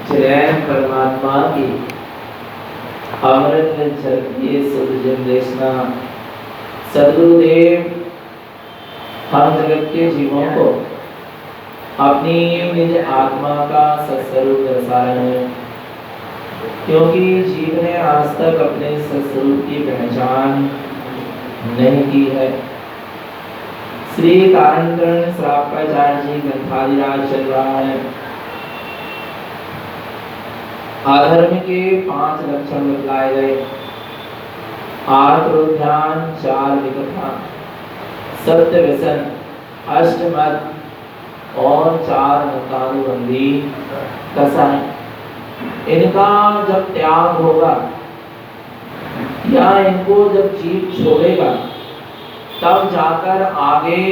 जय परमात्मा की अमृत झलकिए सदगुरु देशना। सदगुरुदेव हम जगत के जीवों को अपनी निज आत्मा का सत्स्वरूप दर्शा रहे हैं, क्योंकि जीव ने आज तक अपने सत्स्वरूप की पहचान नहीं की है। श्री कारणकरण श्रापाचार्य जी ग्रंथादिराज चल रहा है। अधर्म के 5 लक्षण बतलाए गए। 8 ध्यान, 4 विकथा, सत्य व्यसन, 8 मत और 4 मतानुबंधी कसाई। इनका जब त्याग होगा या इनको जब जीव छोड़ेगा तब जाकर आगे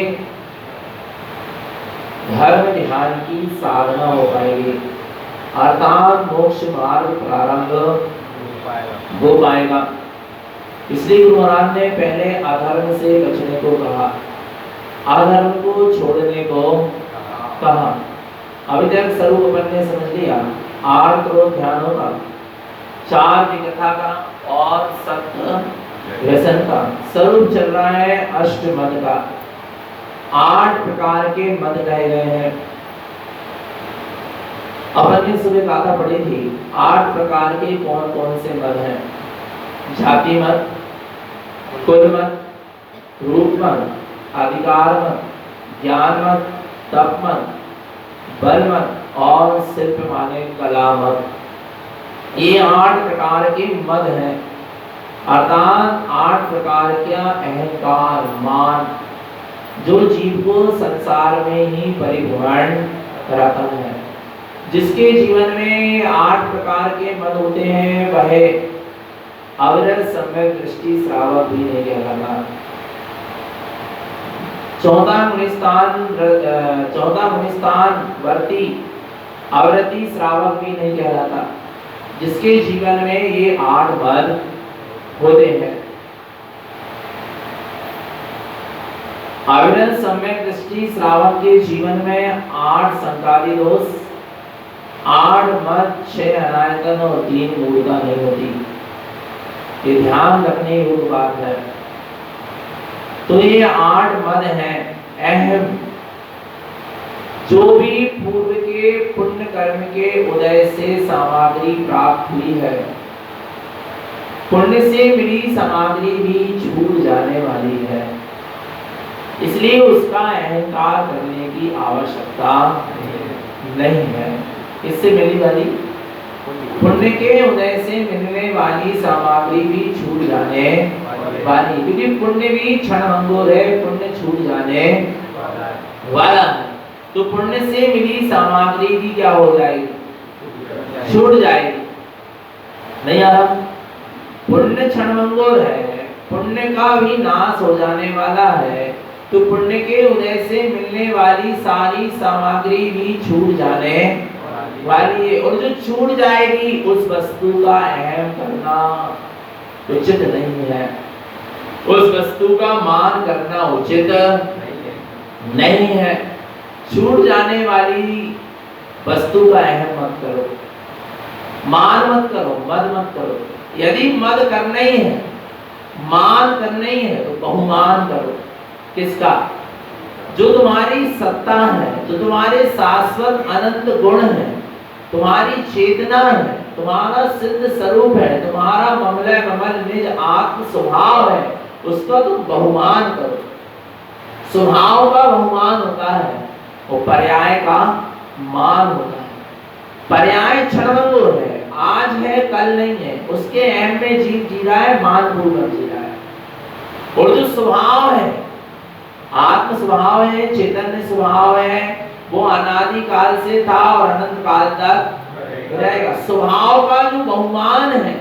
धर्म ध्यान की साधना हो पाएगी, अर्थात मोक्ष मार्ग प्रारंभ हो पाएगा। इसलिए गुरु महाराज ने पहले अधर्म से बचने को कहा, अधर्म को छोड़ने को कहा। अभी तक स्वरूप अपन ने समझ लिया। 8 ध्यानों का, 4 विकथा का और 7 व्यसन का। स्वरूप चल रहा है अष्टमद का। 8 प्रकार के मद कहे गए हैं। अपन ने सुबह गाथा पढ़ी थी। 8 प्रकार के कौन कौन से मद हैं? जाति मत, कुल मत, रूप मत, अधिकार मत, ज्ञान मत, तप मत, बल मत और शिल्प माने कला मत। ये 8 प्रकार के मद हैं, अर्थात 8 प्रकार का अहंकार मान जो जीव को संसार में ही परिभ्रमण कराता है। जिसके जीवन में 8 प्रकार के मद होते हैं वह अविरत सम्यक दृष्टि श्रावक भी नहीं कहलाता। 14 मुनिस्तान वर्ती अविरति श्रावक भी नहीं कहलाता। जिसके जीवन में ये 8 मद होते हैं। अविरत सम्यक दृष्टि श्रावक के जीवन में 8 संकाली दोष, 8 मत, 6 अनायतन और 3 मूर्ता नहीं होती। ये ध्यान रखने योग्य बात है। तो ये 8 मद हैं अहम, जो भी पूर्व के पुण्य कर्म के उदय से सामग्री प्राप्त हुई है, पुण्य से मिली सामग्री भी छूट जाने वाली है। इसलिए उसका अहंकार करने की आवश्यकता नहीं है। इससे मिली वाली पुण्य के उदय से मिलने वाली सामग्री भी छूट जाने वाली, क्योंकि पुण्य भी क्षणभंगुर है, पुण्य छूट जाने वाला है। तो पुण्य से मिली सामग्री भी क्या हो जाएगी? छूट जाएगी। नहीं आ रहा? पुण्य क्षणभंगुर है, पुण्य का भी नाश हो जाने वाला है। तो पुण्य के उदय से मिलने वाली सारी सामग्री भी छूट जाने वाली है, और जो छूट जाएगी उस वस्तु का अहम करना उचित नहीं है, उस वस्तु का मान करना उचित नहीं है। छूट जाने वाली वस्तु का अहम मत करो, मान मत करो, मद मत करो। यदि मद करना ही है, मान करना ही है, तो बहुमान करो। किसका? जो तुम्हारी सत्ता है, जो तुम्हारे शाश्वत अनंत गुण है, तुम्हारी चेतना है, तुम्हारा सिद्ध स्वरूप है, तुम्हारा ममलय ममल निज आत्म स्वभाव है, उसका तुम बहुमान करो। स्वभाव का बहुमान होता है और पर्याय का मान होता है। पर्याय क्षणभंगुर है, आज है कल नहीं है, उसके अहम में जीव जी रहा है, मान पूर्वक जी रहा है। और जो स्वभाव है, आत्म स्वभाव है, चैतन्य स्वभाव है, वो अनादि काल से था और अनंत काल तक रहेगा। स्वभाव का जो बहुमान है,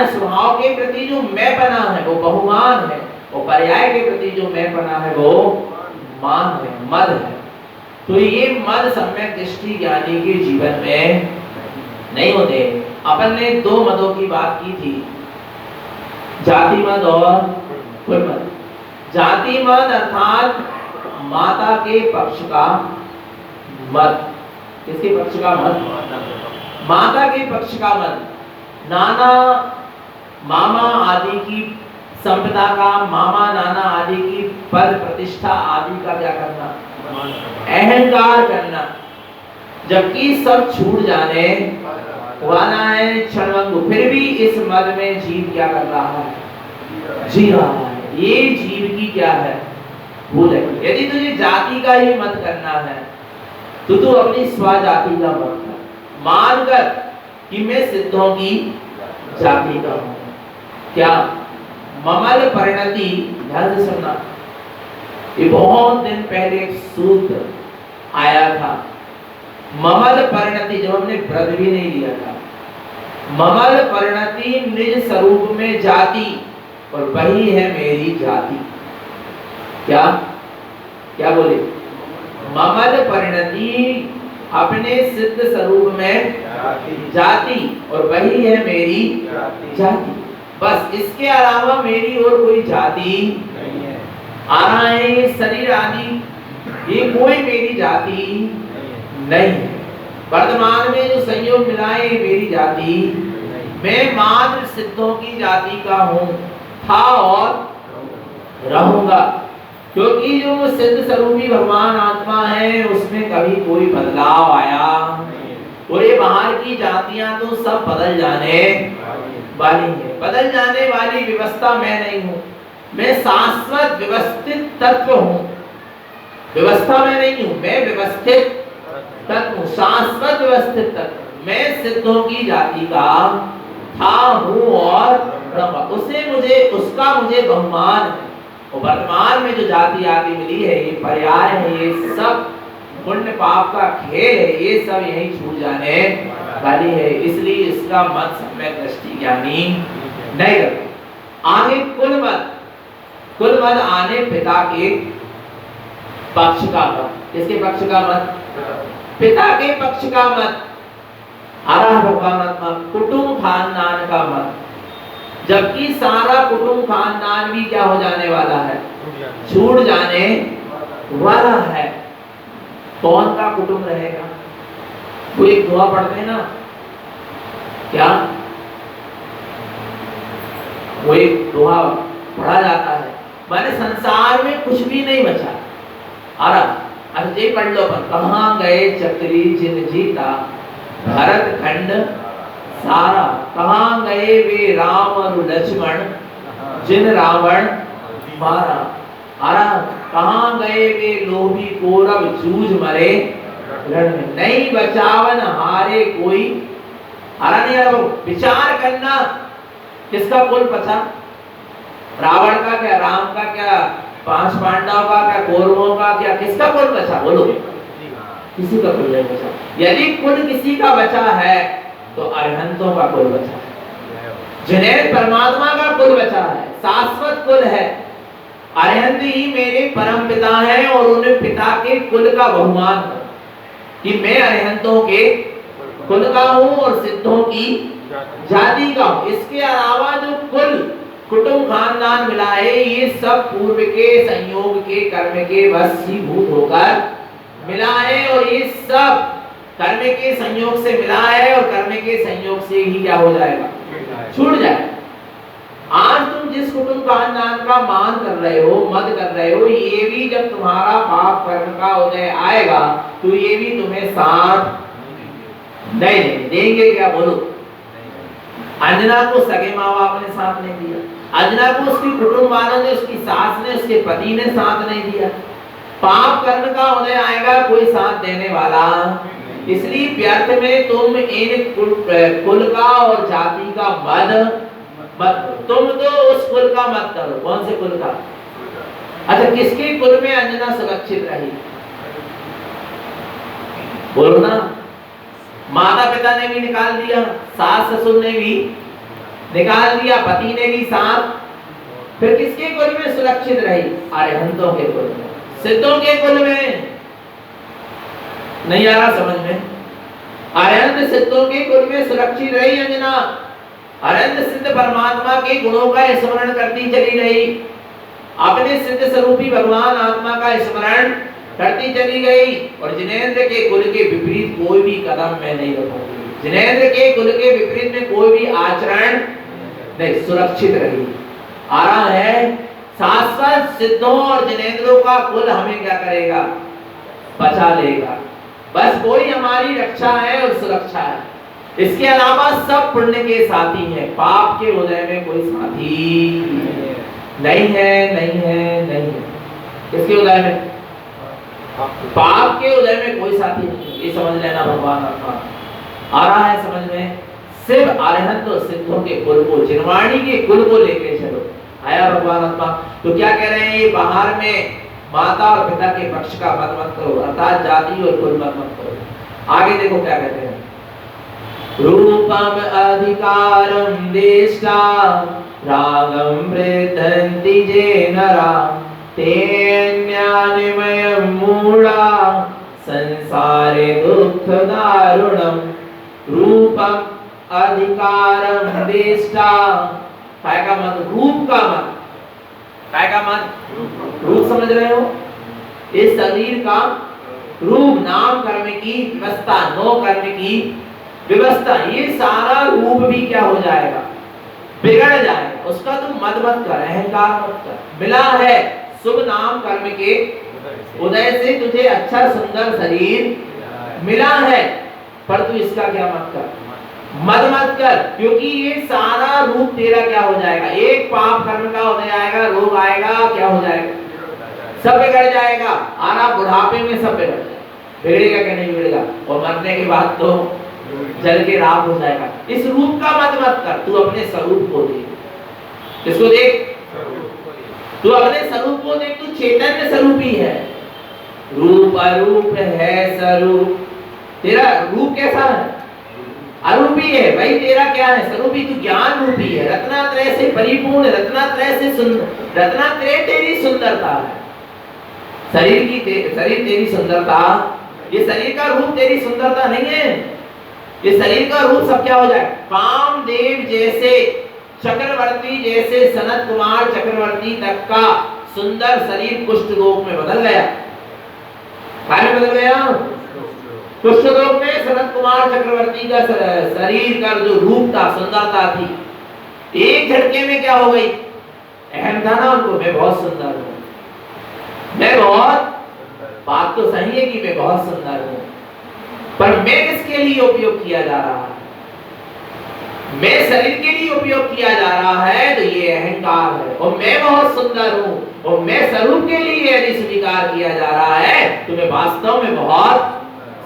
स्वभाव के प्रति जो मैं बना है वो बहुमान है, और पर्याय के प्रति जो मैं बना है वो मान है, मद है। तो ये मद सम्यक दृष्टि ज्ञानी के जीवन में नहीं होते। अपन ने 2 मदों की बात की थी, जाति मद और कुल मद। जाति मद अर्थात माता के पक्ष का मत, किसके पक्ष का मत? माता के पक्ष का मत। नाना मामा आदि की संपदा का, मामा नाना आदि की पद प्रतिष्ठा आदि का क्या करना? अहंकार करना। जबकि सब छूट जाने वाला है क्षणभंगुर, फिर भी इस मद में जीव क्या कर रहा है? जी रहा है। ये जीव की क्या है? भूल है। यदि तुझे जाति का ही मत करना है तो तू अपनी स्वजाति का मत कर, मानकर कि मैं सिद्धों की जाति का हूं। क्या ममल परिणति, ध्यान से सुनना, ये बहुत दिन पहले एक सूत्र आया था। ममल परिणति, जब हमने व्रत भी नहीं लिया था, ममल परिणति निज स्वरूप में जाति, और वही है मेरी जाति। क्या क्या बोले? ममल परिणति अपने सिद्ध स्वरूप में जाति, और वही है मेरी जाति। बस इसके अलावा मेरी और कोई जाति नहीं है। आ रहा है ये शरीर आदि, ये कोई मेरी जाति नहीं है। वर्तमान में जो संयोग मिला है मेरी जाति, मैं मात्र सिद्धों की जाति का हूँ, था और रहूंगा। क्योंकि जो सिद्ध स्वरूपी भगवान आत्मा है उसमें कभी कोई बदलाव आया, और ये बाहर की जातियां तो सब बदल जाने वाली है। बदल जाने वाली व्यवस्था मैं नहीं हूँ, मैं शाश्वत व्यवस्थित तत्व हूँ। व्यवस्था मैं नहीं हूँ, मैं व्यवस्थित तत्व हूँ, शाश्वत व्यवस्थित तत्व। मैं सिद्धों की जाति का था, हूँ और रहूंगा। उसे मुझे, उसका मुझे बहुमान है। और वर्तमान में जो जाति आदि मिली है ये पर्याय है, ये सब पुण्य पाप का खेल है, ये सब यही छूट जाने वाली है। इसलिए इसका मत सम्यक दृष्टि ज्ञानी नहीं करता। आगे कुल मत, कुल मत आने पिता के पक्ष का मत। किसके पक्ष का मत? पिता के पक्ष का मत। आरा भगवान आत्मा कुटुंब खानदान का मत। जबकि सारा कुटुंब खानदान भी क्या हो जाने वाला है? छूट जाने वाला है। कौन का कुटुंब रहेगा? वो एक दुआ पढ़ते हैं ना, क्या वो एक दुआ पढ़ा जाता है, माने संसार में कुछ भी नहीं बचा। अरे पढ़ लो अपन, कहाँ गए चक्री जिन जीता भरत खंड सारा, कहाँ गए वे राम और लक्ष्मण जिन रावण मारा। अरे कहाँ गए वे लोभी कौरव जूझ मरे रण में, नहीं बचावन हारे कोई। अरे नहीं, अब विचार करना किसका कुल बचा? रावण का क्या, राम का क्या, 5 पांडव का क्या, कौरवों का क्या, किसका कुल बचा? बोलो, किसी का कुल नहीं बचा। यदि कुल किसी का बचा है तो अरहंतों का कुल बचा है, जिन्हें परमात्मा का कुल बचा है, शाश्वत कुल है। अरहंत ही मेरे परम पिता हैं और उन्हें पिता के कुल का बहुमान कि मैं अरहंतों के कुल का हूँ और सिद्धों की जाति का हूँ। इसके अलावा जो कुल कुटुंब खानदान मिला है ये सब पूर्व के संयोग के कर्म के वशीभूत होकर मिला है, और ये सब कर्म के संयोग से मिला है, और कर्म के संयोग से ही क्या हो जाएगा? छूट जाएगा। आज तुम जिस कुटुंब खानदान का मान कर रहे हो, मत कर रहे हो, ये भी जब तुम्हारा पाप कर्म का उदय आएगा तो ये भी तुम्हें साथ नहीं देंगे। क्या बोलो? अंजना को सगे माँ बाप ने साथ नहीं दिया, अंजना को उसकी कुटुंब वालों ने, उसकी सास ने, उसके पति ने साथ नहीं दिया। पाप कर्म का उदय आएगा, कोई साथ देने वाला। इसलिए व्यर्थ में तुम इन कुल का और जाति का मत तुम तो उस कुल का मत करो। कौन से कुल का? अच्छा, किसके कुल में अंजना सुरक्षित रही? बोलो ना। माता पिता ने भी निकाल दिया, सास ससुर ने भी निकाल दिया, पति ने भी साथ, फिर किसके कुल में सुरक्षित रही? अरहंतों के कुल में, सिद्धों के कुल में। नहीं आ रहा समझ में? अरहंत सिद्धों के कुल में सुरक्षित रही अंजना। अरहंत सिद्ध परमात्मा के गुणों का स्मरण करती चली रही, अपने सिद्ध स्वरूपी भगवान आत्मा का स्मरण करती चली गई और जिनेंद्र के कुल के विपरीत कोई भी कदम मैं नहीं रखूंगी। जिनेंद्र के कुल के विपरीत में कोई भी आचरण नहीं, सुरक्षित रही। आ रहा है शाश्वत सिद्धों और जिनेंद्रों का कुल हमें क्या करेगा, बचा लेगा। बस कोई हमारी रक्षा है और सुरक्षा है, इसके अलावा सब पुण्य के साथी हैं। पाप के उदय में कोई साथी नहीं है, नहीं है, नहीं है। किसके उदय में? पाप के उदय में कोई साथी नहीं। ये समझ लेना भगवान आत्मा आ रहा है समझ में। शिव अरहंत तो सिद्धों के कुल को, जिनवाणी के कुल को लेके चलो। आया भगवान आत्मा। तो क्या कह रहे हैं, ये बाहर में माता और पिता के पक्ष का मत करो, अर्थात जाति और कुल मत करो। आगे देखो क्या कहते हैं, रूपम अधिकारम देष्टा रागम वृद्धन्ति जे नरा तेन्यानिमयं मूढ़ा संसारे दुख दारुणम। रूपम अधिकारम देष्टा, काय का मत, रूप का मत, काय का मत, रूप समझ रहे हो, इस शरीर का रूप, नाम कर्म की व्यवस्था, नो कर्म की व्यवस्था, ये सारा रूप भी क्या हो जाएगा, बिगड़ जाएगा। उसका तुम मत कर, अहंकार मत कर। मिला है शुभ नाम कर्म के उदय से तुझे अच्छा सुंदर शरीर मिला है, पर तू इसका क्या मत कर, मत कर, क्योंकि ये सारा रूप तेरा क्या हो जाएगा, एक पाप कर्म का उदय आएगा, रोग आएगा, क्या हो जाएगा, सब बिगड़ जाएगा। आना बुढ़ापे में सब बिगड़ जाएगा, बिगड़ेगा क्या नहीं बिगड़ेगा, और मरने के बाद तो जल के राख हो जाएगा। इस रूप का मत कर, तू अपने स्वरूप को देख। किसको देख? तू अपने स्वरूप को देख, तू चैतन्य स्वरूपी है। रूप अरूप है स्वरूप, तेरा रूप कैसा है, अरूपी है भाई, तेरा क्या है, स्वरूपी, तू ज्ञान रूपी है, रत्नात्रय से परिपूर्ण, रत्नात्रय से सुंदर, रत्नात्रय तेरी सुंदरता है। शरीर तेरी सुंदरता, ये शरीर का रूप तेरी सुंदरता नहीं है, ये शरीर का रूप सब क्या हो जाए, कामदेव जैसे, चक्रवर्ती जैसे, सनत कुमार चक्रवर्ती तक का सुंदर शरीर कुष्ठ रोग में बदल गया। क्या बदल गया? कुष्ठ रोग में सनत कुमार चक्रवर्ती का शरीर का जो रूप था, सुंदरता थी, एक झटके में क्या हो गई, अहम था ना उनको, मैं बहुत सुंदर हूँ, मैं बहुत, बात तो सही है कि मैं बहुत सुंदर हूँ, पर मैं किसके लिए उपयोग किया जा रहा है, मैं शरीर के लिए उपयोग किया जा रहा है, तो ये अहंकार है। और मैं बहुत सुंदर हूँ और मैं स्वरूप के लिए यदि स्वीकार किया जा रहा है, तो मैं वास्तव में बहुत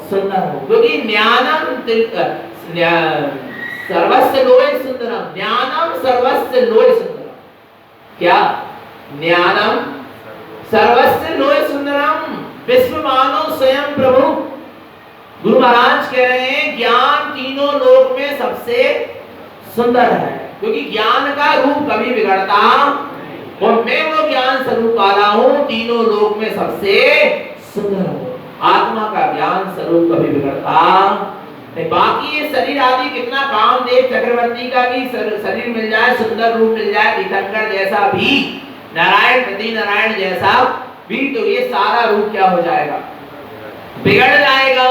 सुंदर हूँ, क्योंकि ज्ञानम सर्वस्य लोय सुंदरम, ज्ञानम सर्वस्य लोय सुंदरम, क्या ज्ञानम सर्वस्य लोय सुंदरम, विश्व मानो स्वयं प्रभु। गुरु महाराज कह रहे हैं ज्ञान तीनों लोक में सबसे सुंदर है, क्योंकि ज्ञान का रूप कभी बिगड़ता, और मैं वो ज्ञान स्वरूप वाला हूँ, तीनों लोक में सबसे सुंदर हूँ। आत्मा का ज्ञान स्वरूप कभी बिगड़ता नहीं। बाकी ये शरीर आदि कितना, कामदेव चक्रवर्ती का भी शरीर मिल जाए, सुंदर रूप मिल जाए, तीर्थंकर जैसा भी, नारायण प्रति नारायण जैसा भी, तो ये सारा रूप क्या हो जाएगा, बिगड़ जाएगा।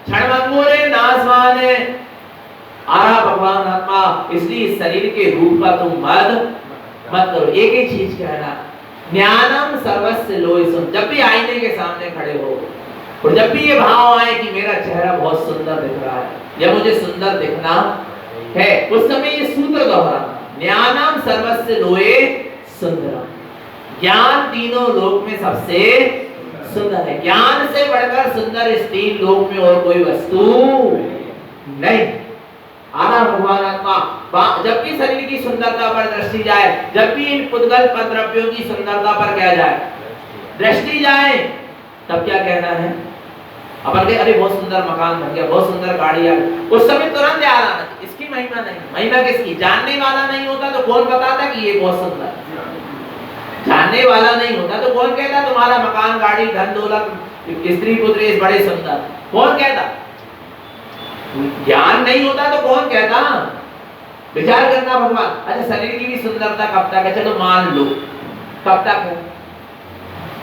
क्षणभंगुरे नाशवान है आरा भगवान आत्मा, इसलिए इस शरीर के रूप का तुम मत करो। एक ही चीज कहना, ज्ञानम सर्वस्य लोय सुन। जब भी आईने के सामने खड़े हो और जब भी ये भाव आए कि मेरा चेहरा बहुत सुंदर दिख रहा है या मुझे सुंदर दिखना है, उस समय ये सूत्र दोहराना, ज्ञानम सर्वस्य लोय सुंदरम, ज्ञान तीनों लोक में सबसे सुंदर है। ज्ञान से बढ़कर सुंदर इस तीन लोक में और कोई वस्तु नहीं। आना भगवान आत्मा, जब भी शरीर की सुंदरता पर दृष्टि जाए, जब भी इन पुद्गल द्रव्यों की सुंदरता पर क्या जाए, दृष्टि जाए, तब क्या कहना है, अपन के अरे बहुत सुंदर मकान बन गया, बहुत सुंदर गाड़ी आ गई, उस समय तुरंत याद आना इसकी महिमा नहीं। महिमा किसकी? जानने वाला नहीं होता तो कौन बताता कि ये बहुत सुंदर, जानने वाला नहीं होता तो कौन कहता तुम्हारा मकान गाड़ी धन दौलत स्त्री पुत्र बड़े सुंदर, कौन कहता? ज्ञान नहीं होता तो कौन कहता? विचार करना भगवान। अच्छा शरीर की भी सुंदरता कब तक है, चलो मान लो कब तक है,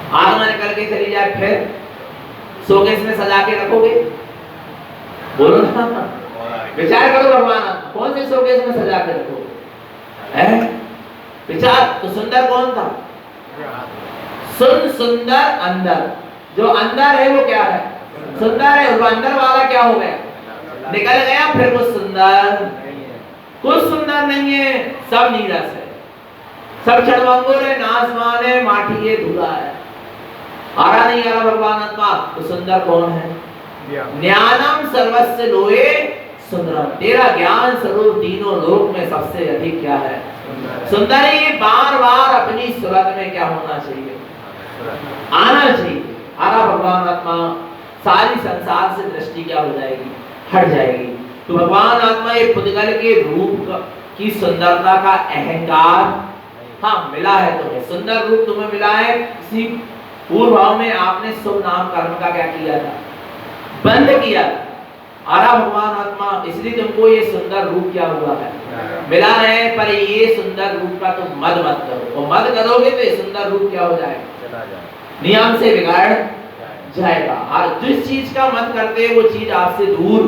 आत्मा निकल के चली जाए फिर शोकेस में सजा के रखोगे? बोलो ना, विचार करो भगवान आत्मा कौन से शोकेस में सजा के रखोगे? है विचार। तो सुंदर कौन था? सुंदर अंदर, जो अंदर है वो क्या है? सुंदर है। और अंदर वाला क्या हो गया? निकल गया। फिर वो सुंदर, कुछ सुंदर नहीं है, सब नीरस है, सब क्षणभंगुर है, नासवान है, माटी है, धूला है, आ रहा नहीं आ रहा भगवान आत्मा। तो सुंदर कौन है? ज्ञानम सर्वस्य लोए सुंदरम, तेरा ज्ञान स्वरूप तीनों लोक में सबसे अधिक क्या है? सुंदर ही। बार बार अपनी सूरत में क्या होना चाहिए? आना चाहिए। आरा भगवान आत्मा, सारी संसार से दृष्टि क्या हो जाएगी? हट जाएगी। तो भगवान आत्मा ये पुद्गल के रूप की सुंदरता का अहंकार हाँ मिला है तुम्हें, सुंदर रूप तुम्हें मिला है। किसी पूर्व भाव में आपने शुभ नाम कर्म का क्या किया था? बंद किया। आरा भगवान आत्मा, इसलिए तुमको ये सुंदर रूप क्या हुआ है? मिला है। पर ये सुंदर रूप का तुम मद मत करो, और मद करोगे तो ये सुंदर रूप क्या हो जाएगा? नियम से बिगाड़ जाएगा। और जिस चीज का मत करते वो चीज आपसे दूर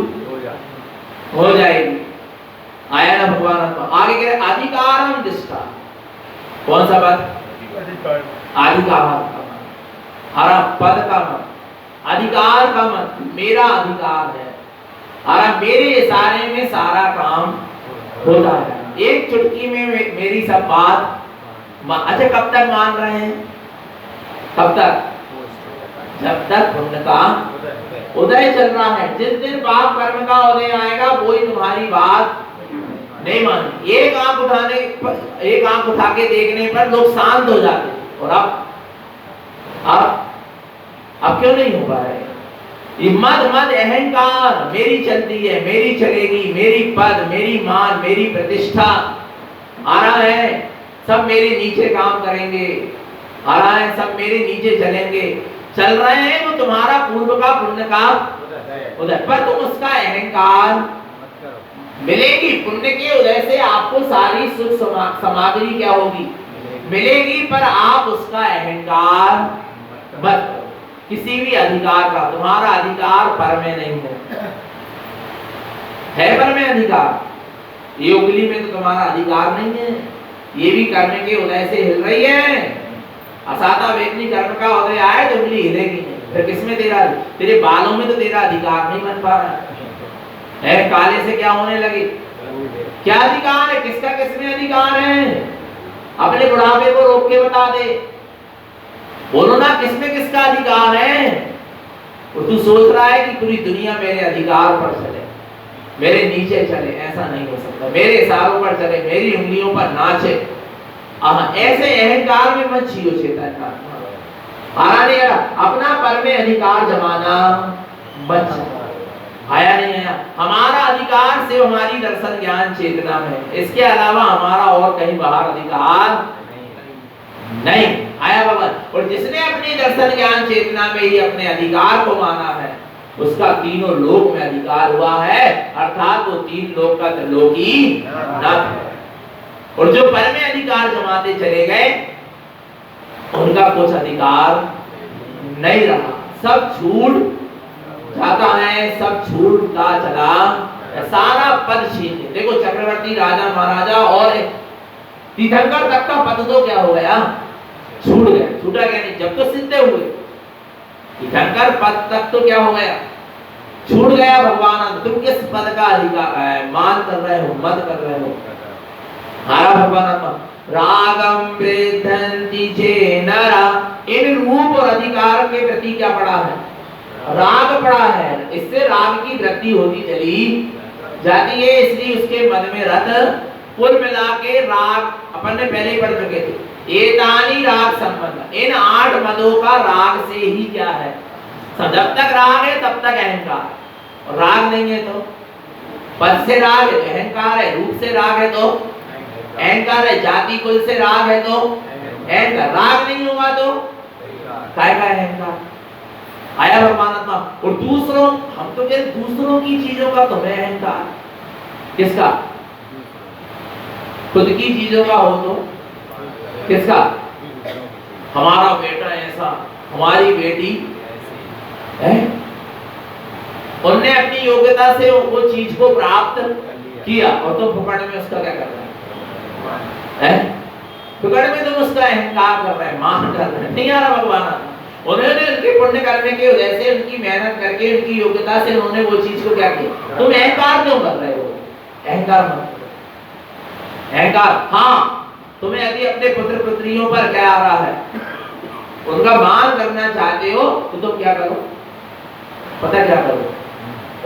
हो जाएगी। आया ना भगवान आत्मा। आगे कह रहे अधिकारम दिष्टा, कौन सा पद? अधिकार का मत, हरा पद का मत, अधिकार का मत, मेरा अधिकार है, हरा मेरे इशारे में सारा काम होता है, एक चुटकी में मेरी सब बात। अच्छा कब तक मान रहे हैं? कब तक? जब तक पुण्य का उदय चल रहा है। जिस दिन पाप कर्म का उदय आएगा कोई तुम्हारी बात नहीं मानेगी। एक आंख उठा के देखने पर लोग शांत हो जाते। और अब क्यों नहीं हो पा रहे? ये मद अहंकार, मेरी चलती है, मेरी चलेगी, मेरी पद, मेरी मान, मेरी प्रतिष्ठा, आ रहा है सब मेरे नीचे काम करेंगे, आ रहा है सब मेरे नीचे चलेंगे, चल रहे हैं। वो तुम्हारा पूर्व का पुण्य का उदय, पर तुम उसका अहंकार मिलेगी। पुण्य के उदय से आपको सारी सुख सामग्री क्या होगी? मिलेगी। पर आप उसका अहंकार मत करो, किसी भी अधिकार का। तुम्हारा अधिकार पर में नहीं है पर में अधिकार। ये उंगली में तो तुम्हारा अधिकार नहीं है, ये भी कर्म के उदय से हिल रही है। असाता वेदनी कर्म का उदय आए तो उंगली हिलेगी नहीं। फिर किसमें तेरा? तेरे बालों में तो तेरा अधिकार नहीं बन पा रहा है। काले से क्या होने लगे? क्या अधिकार है? किसका किसमें अधिकार है? अपने बुढ़ापे को रोक के बता दे, बोलो ना किसमें किसका अधिकार है? और तू सोच रहा है कि पूरी दुनिया मेरे अधिकार पर चले, मेरे नीचे चले। ऐसा नहीं हो सकता। मेरे इशारों पर चले, मेरी उंगलियों पर नाचे। ऐसे अहंकार में मत जियो चेतन आया। अपना पर में अधिकार जमाना मत आया नहीं आया। हमारा अधिकार सिर्फ हमारी दर्शन ज्ञान चेतना में, इसके अलावा हमारा और कहीं बाहर अधिकार नहीं आया भगवान। और जिसने अपनी दर्शन ज्ञान चेतना में ही अपने अधिकार को माना है उसका तीनों लोक में अधिकार हुआ है, अर्थात वो तीन लोक का त्रिलोकी नाथ है। और जो पर में अधिकार जमाते चले गए उनका कुछ अधिकार नहीं रहा, सब छूट जाता है, सब छूटता चला, सारा पद छीन। देखो चक्रवर्ती राजा महाराजा और तीर्थंकर तक का पद तो क्या हो गया? छूट गया। छूटा गया नहीं, जब तो सिद्ध हुए तीर्थंकर पद तक तो क्या हो गया? छूट गया। भगवान तुम किस पद का अधिकार मान कर रहे हो, मत कर रहे हो? हमारा भगवान रागम वृद्धन्ति चे नरा, इन रूप और अधिकार के प्रति क्या पड़ा है? राग पड़ा है। इससे राग की वृद्धि होती चली जाती है, इसलिए उसके मन में रत। कुल मिला के राग अपन ने पहले ही पढ़ चुके थे। एतानी राग संबंध, इन 8 मदों का राग से ही क्या है? जब तक राग है तब तक अहंकार, और राग नहीं है तो पद से राग है, अहंकार है, रूप से राग है तो अहंकार है, जाति कुल से राग है तो अहंकार, राग नहीं होगा तो काय का अहंकार आया भगवान आत्मा। और दूसरों, हम तो कहते दूसरों की चीजों का तुम्हें अहंकार, किसका? खुद की चीजों का हो तो किसका? हमारा बेटा ऐसा, हमारी बेटी है। उनने अपनी योग्यता से वो चीज को प्राप्त किया और तो फुकड़ में उसका क्या कर रहा है? फुकड़ में तुम उसका अहंकार कर रहे हैं, मान कर रहे हैं। नहीं आ रहा भगवान। उन्होंने उनके पुण्य करने की वजह से, उनकी मेहनत करके, उनकी योग्यता से उन्होंने वो चीज को क्या किया। तुम अहंकार क्यों कर रहे हो? अहंकार मत करो। अहंकार, हाँ, तुम्हें यदि अपने पुत्र पुत्रियों पर क्या आ रहा है, उनका मान करना चाहते हो तो तुम क्या करो, पता क्या करो,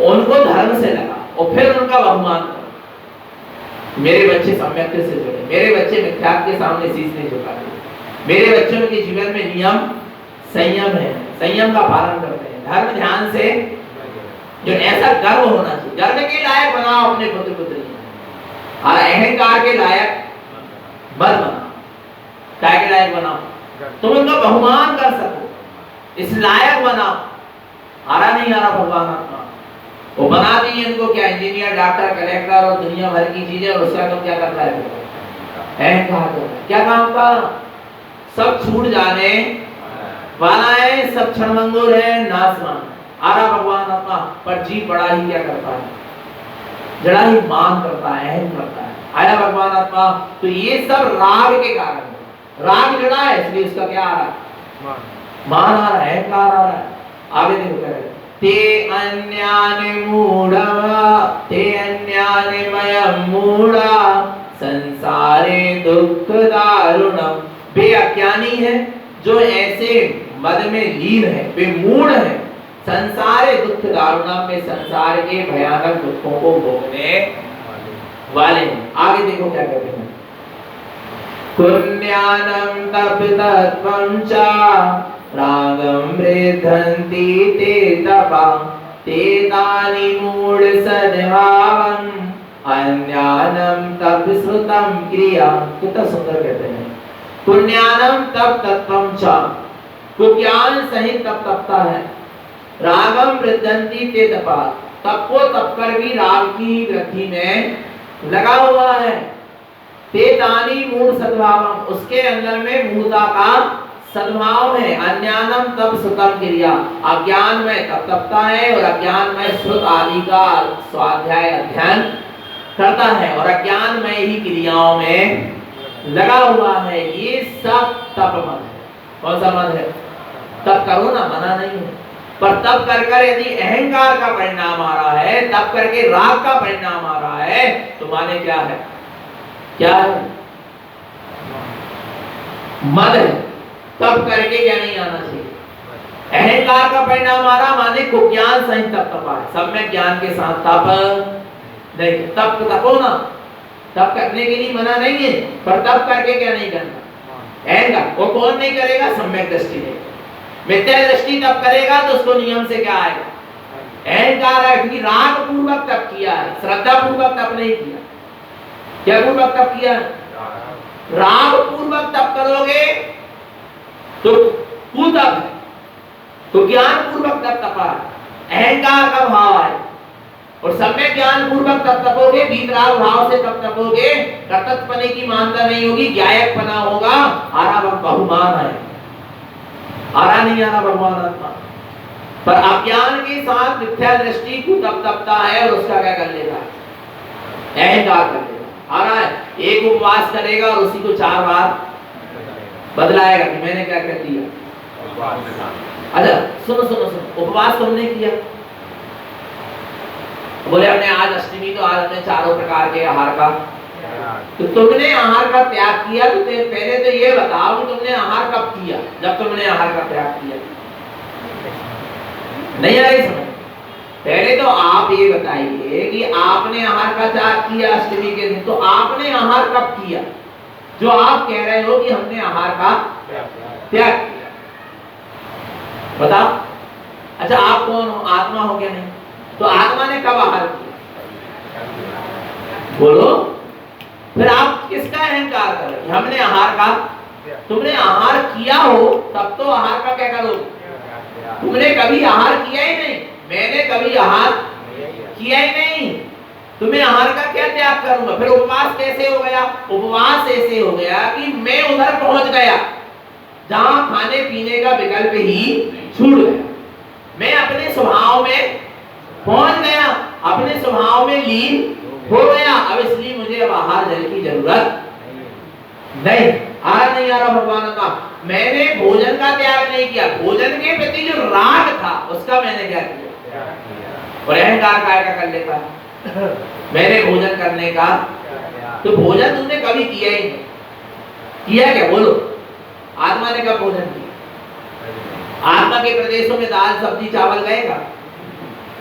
उनको धर्म से लगा और फिर उनका बहुमान करो। मेरे बच्चे सम्यक से जुड़े, मेरे बच्चे मिथ्यात्व के सामने शीश नहीं झुकाते, मेरे बच्चों के जीवन में नियम संयम है, संयम का पालन करते हैं, धर्म ध्यान से जो ऐसा गर्व होना चाहिए। गर्व के लायक बनाओ अपने पुत्र पुत्री और अहंकार के लायक मत बनाओ। क्या के लायक बनाओ? तुम उनका बहुमान कर सको, इस लायक बनाओ। आ रहा नहीं आ रहा भगवान आत्मा? वो बना दी इनको क्या, इंजीनियर, डॉक्टर, कलेक्टर और दुनिया भर की चीजें, और उसका तुम क्या करता है? अहंकार। क्या काम का? सब छूट जाने वाला है, सब क्षणभंगुर है, नाशवान। आ रहा भगवान आत्मा, पर जीव बड़ा ही क्या करता है? जड़ा ही मान करता है, अहम करता है। आया भगवान आत्मा। तो ये सब राग के कारण है। राग जड़ा है, इसलिए उसका क्या आ रहा है? मान आ रहा है, अहंकार आ रहा है। आगे देखो क्या है, ते अन्यानि मूढ़ा, ते अन्यानि मयं मूढ़ा संसारे दुख दारुणम। वे अज्ञानी है जो ऐसे मद में लीन है, वे मूढ़ है, संसारे दुख दारुणम में संसार के भयानक दुखों को भोगने वाले हैं। आगे देखो क्या कहते हैं, पुण्यानं तपितत्वं च रागं वृद्धन्ति ते तपा ते तानि मूढ़ सद्भावं अन्यानं तपश्रुतं क्रिया। कितना सुंदर कहते हैं, पुण्यानं तप तत्वं च, को ज्ञान सहित तप तपता है, रागम वृद्धन्ति ते तपा, तप को तप कर भी राग की वृद्धि में लगा हुआ है, ते तानि मूढ़ सद्भावम, उसके अंदर में मूढ़ता का सद्भाव है, अज्ञानम तप श्रुतम क्रिया, अज्ञान में तप तपता है और अज्ञान में श्रुत आदि का स्वाध्याय अध्ययन करता है और अज्ञान में ही क्रियाओं में लगा हुआ है। ये सब तप मत है। कौन सा मत है? तप करो ना, मना नहीं है, पर तप कर कर यदि अहंकार का परिणाम आ रहा है, तप करके राग का परिणाम आ रहा है, तो माने क्या है? क्या है? मद है। तप करके क्या नहीं आना चाहिए? अहंकार का परिणाम आ रहा, माने को ज्ञान सहित तप तपा है, सम्यक ज्ञान के साथ तप नहीं। तप तपो ना, तप करने के लिए मना नहीं है, पर तप करके क्या नहीं करना? अहंकार। वो कौन नहीं करेगा? सम्यक दृष्टि नहीं। मिथ्या दृष्टि तप करेगा तो उसको नियम से क्या आएगा? अहंकार है, क्योंकि राग पूर्वक तप किया है, श्रद्धा पूर्वक तप नहीं किया। क्या पूर्वक तप किया? राग पूर्वक तप करोगे तो कुतप है, तो ज्ञान पूर्वक तप तपा है, अहंकार का भाव है, और सम्यक ज्ञान पूर्वक तप तपोगे, वीतराग भाव से तप तपोगे, कर्तव्यपने की मानता नहीं होगी, ज्ञायकपना होगा, आरा बहुमान है। आरा नहीं आरा भगवान आत्मा, पर अज्ञान के साथ मिथ्या दृष्टि को तप तपता है और उसका क्या कर लेगा? अहंकार कर लेगा। आ रहा है, एक उपवास करेगा और उसी को 4 बार बदलाएगा कि मैंने क्या कर दिया। अच्छा सुनो सुनो सुनो, उपवास तुमने किया, बोले हमने आज अष्टमी, तो आज हमने 4 प्रकार के आहार का, तो तुमने आहार का त्याग किया, तो पहले तो ये बताओ कि तुमने आहार कब किया? जब तुमने आहार का त्याग किया। नहीं आई समझ? पहले तो आप ये बताइए कि आपने आहार का त्याग किया अष्टमी के दिन, तो आपने आहार कब किया? जो आप कह रहे हो कि हमने आहार का त्याग किया, बताओ। अच्छा आप कौन हो? आत्मा हो क्या? नहीं। तो आत्मा ने कब आहार किया? बोलो। फिर आप किसका अहंकार कर रहे हो? हमने आहार का, तुमने आहार किया हो तब तो आहार का क्या करोगे? तुमने कभी आहार किया ही नहीं, मैंने कभी आहार किया ही नहीं, तुम्हें आहार का क्या त्याग करूंगा? फिर उपवास कैसे हो गया? उपवास ऐसे हो गया कि मैं उधर पहुंच गया, जहां खाने पीने का विकल्प ही छूट गया। मैं अपने स्वभाव में पहुंच गया, अपने स्वभाव में लीन हो गया। अब इसलिए मुझे अब आहार जल की जरूरत नहीं। आ रहा भगवान का, मैंने भोजन का त्याग नहीं किया, भोजन के प्रति जो राग था उसका मैंने क्या किया, और अहंकार काय का कर लेता मैंने भोजन करने का, तो भोजन तुमने कभी किया ही नहीं। किया क्या बोलो? आत्मा ने कब भोजन किया? आत्मा के प्रदेशों में दाल सब्जी चावल गएगा?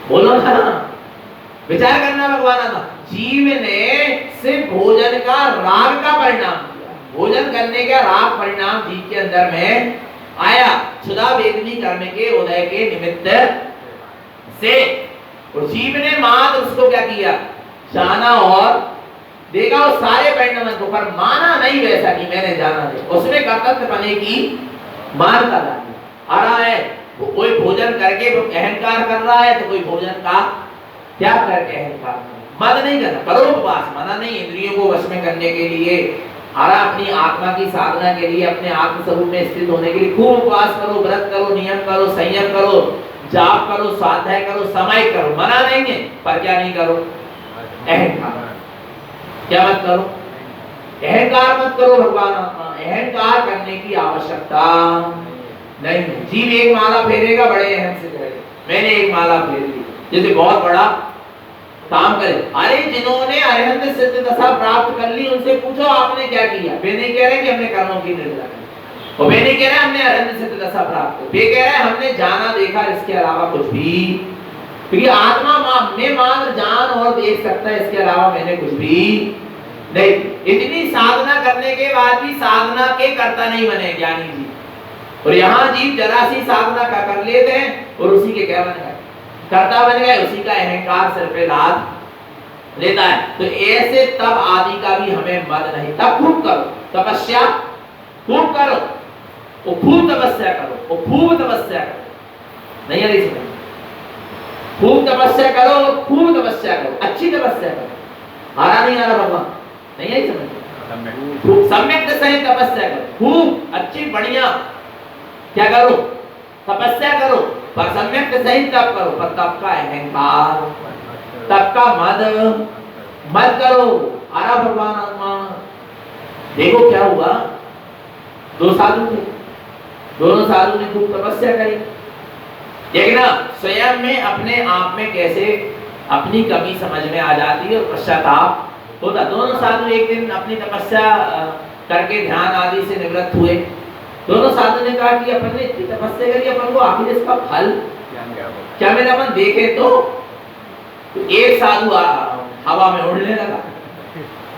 बोलो ना, विचार करना भगवान का। जीव ने सिर्फ भोजन का राग का परिणाम किया, भोजन करने का राग परिणाम जीव के अंदर में आया क्षुधा वेदनी कर्म के उदय के निमित्त से, और जीव ने मात्र उसको क्या किया, जाना और देखा उस सारे परिणाम को, पर माना नहीं वैसा कि मैंने जाना नहीं, उसमें कर्तव्य बने की मानता नहीं आ रहा है। कोई भोजन करके अहंकार कर रहा है, तो कोई भोजन का त्याग करके अहंकार मत नहीं करना, करो उपवास, मना नहीं, इंद्रियों को वश में करने के लिए, अपनी आत्मा की साधना के लिए, अपने आत्म स्वरूप में स्थित होने के लिए खूब उपवास करो, व्रत करो, नियम करो, संयम करो, जाप करो, स्वाध्याय करो, समय करो, मना नहीं है, पर क्या नहीं करो, अहंकार क्या मत करो, अहंकार मत करो। भगवान अहंकार करने की आवश्यकता नहीं। जीव एक माला फेरेगा बड़े अहम से करेगा, मैंने एक माला फेर ली, जैसे बहुत बड़ा काम करे। अरे जिन्होंने अरिहंत सिद्ध दशा प्राप्त कर ली उनसे पूछो आपने क्या किया। वे नहीं कह रहे कि हमने कर्मों की निर्जरा की, और वे नहीं कह रहे हमने अरिहंत सिद्ध दशा प्राप्त की, वे कह रहे हमने जाना देखा, इसके अलावा कुछ भी, क्योंकि आत्मा में मात्र जान और देख सकता है, इसके अलावा मैंने कुछ भी नहीं। इतनी साधना करने के बाद भी साधना के कर्ता नहीं बने ज्ञानी जी, और यहाँ जीव जरा सी साधना कर लेते हैं और उसी के क्या बन गए, कर्ता बन गए, उसी का अहंकार सिर पे लाद लेता है। तो ऐसे तब आदि का भी हमें मत नहीं। तब खूब करो तपस्या, खूब करो, वो खूब तपस्या करो, वो खूब तपस्या करो, नहीं है समझ, खूब तपस्या करो, खूब तपस्या करो, अच्छी तपस्या करो। आ रहा नहीं आ रहा भगवान, नहीं है समझ, खूब सम्यक सही तपस्या करो, खूब अच्छी बढ़िया क्या करो, तपस्या करो, पर सम्यक सही तप करो, पर तप का अहंकार, तप का मत करो। आ रहा भगवान आत्मा। देखो क्या हुआ, दो साधु थे, दोनों साधु ने खूब तपस्या करी, लेकिन स्वयं में अपने आप में कैसे अपनी कमी समझ में आ जाती है और पश्चाताप होता। दोनों साधु एक दिन अपनी तपस्या करके ध्यान आदि से निवृत्त हुए। दोनों साधु ने कहा कि अपन ने इतनी तपस्या करी, अपन को आखिर इसका फल क्या मिला, अपन देखे तो एक साधु हवा में उड़ने लगा।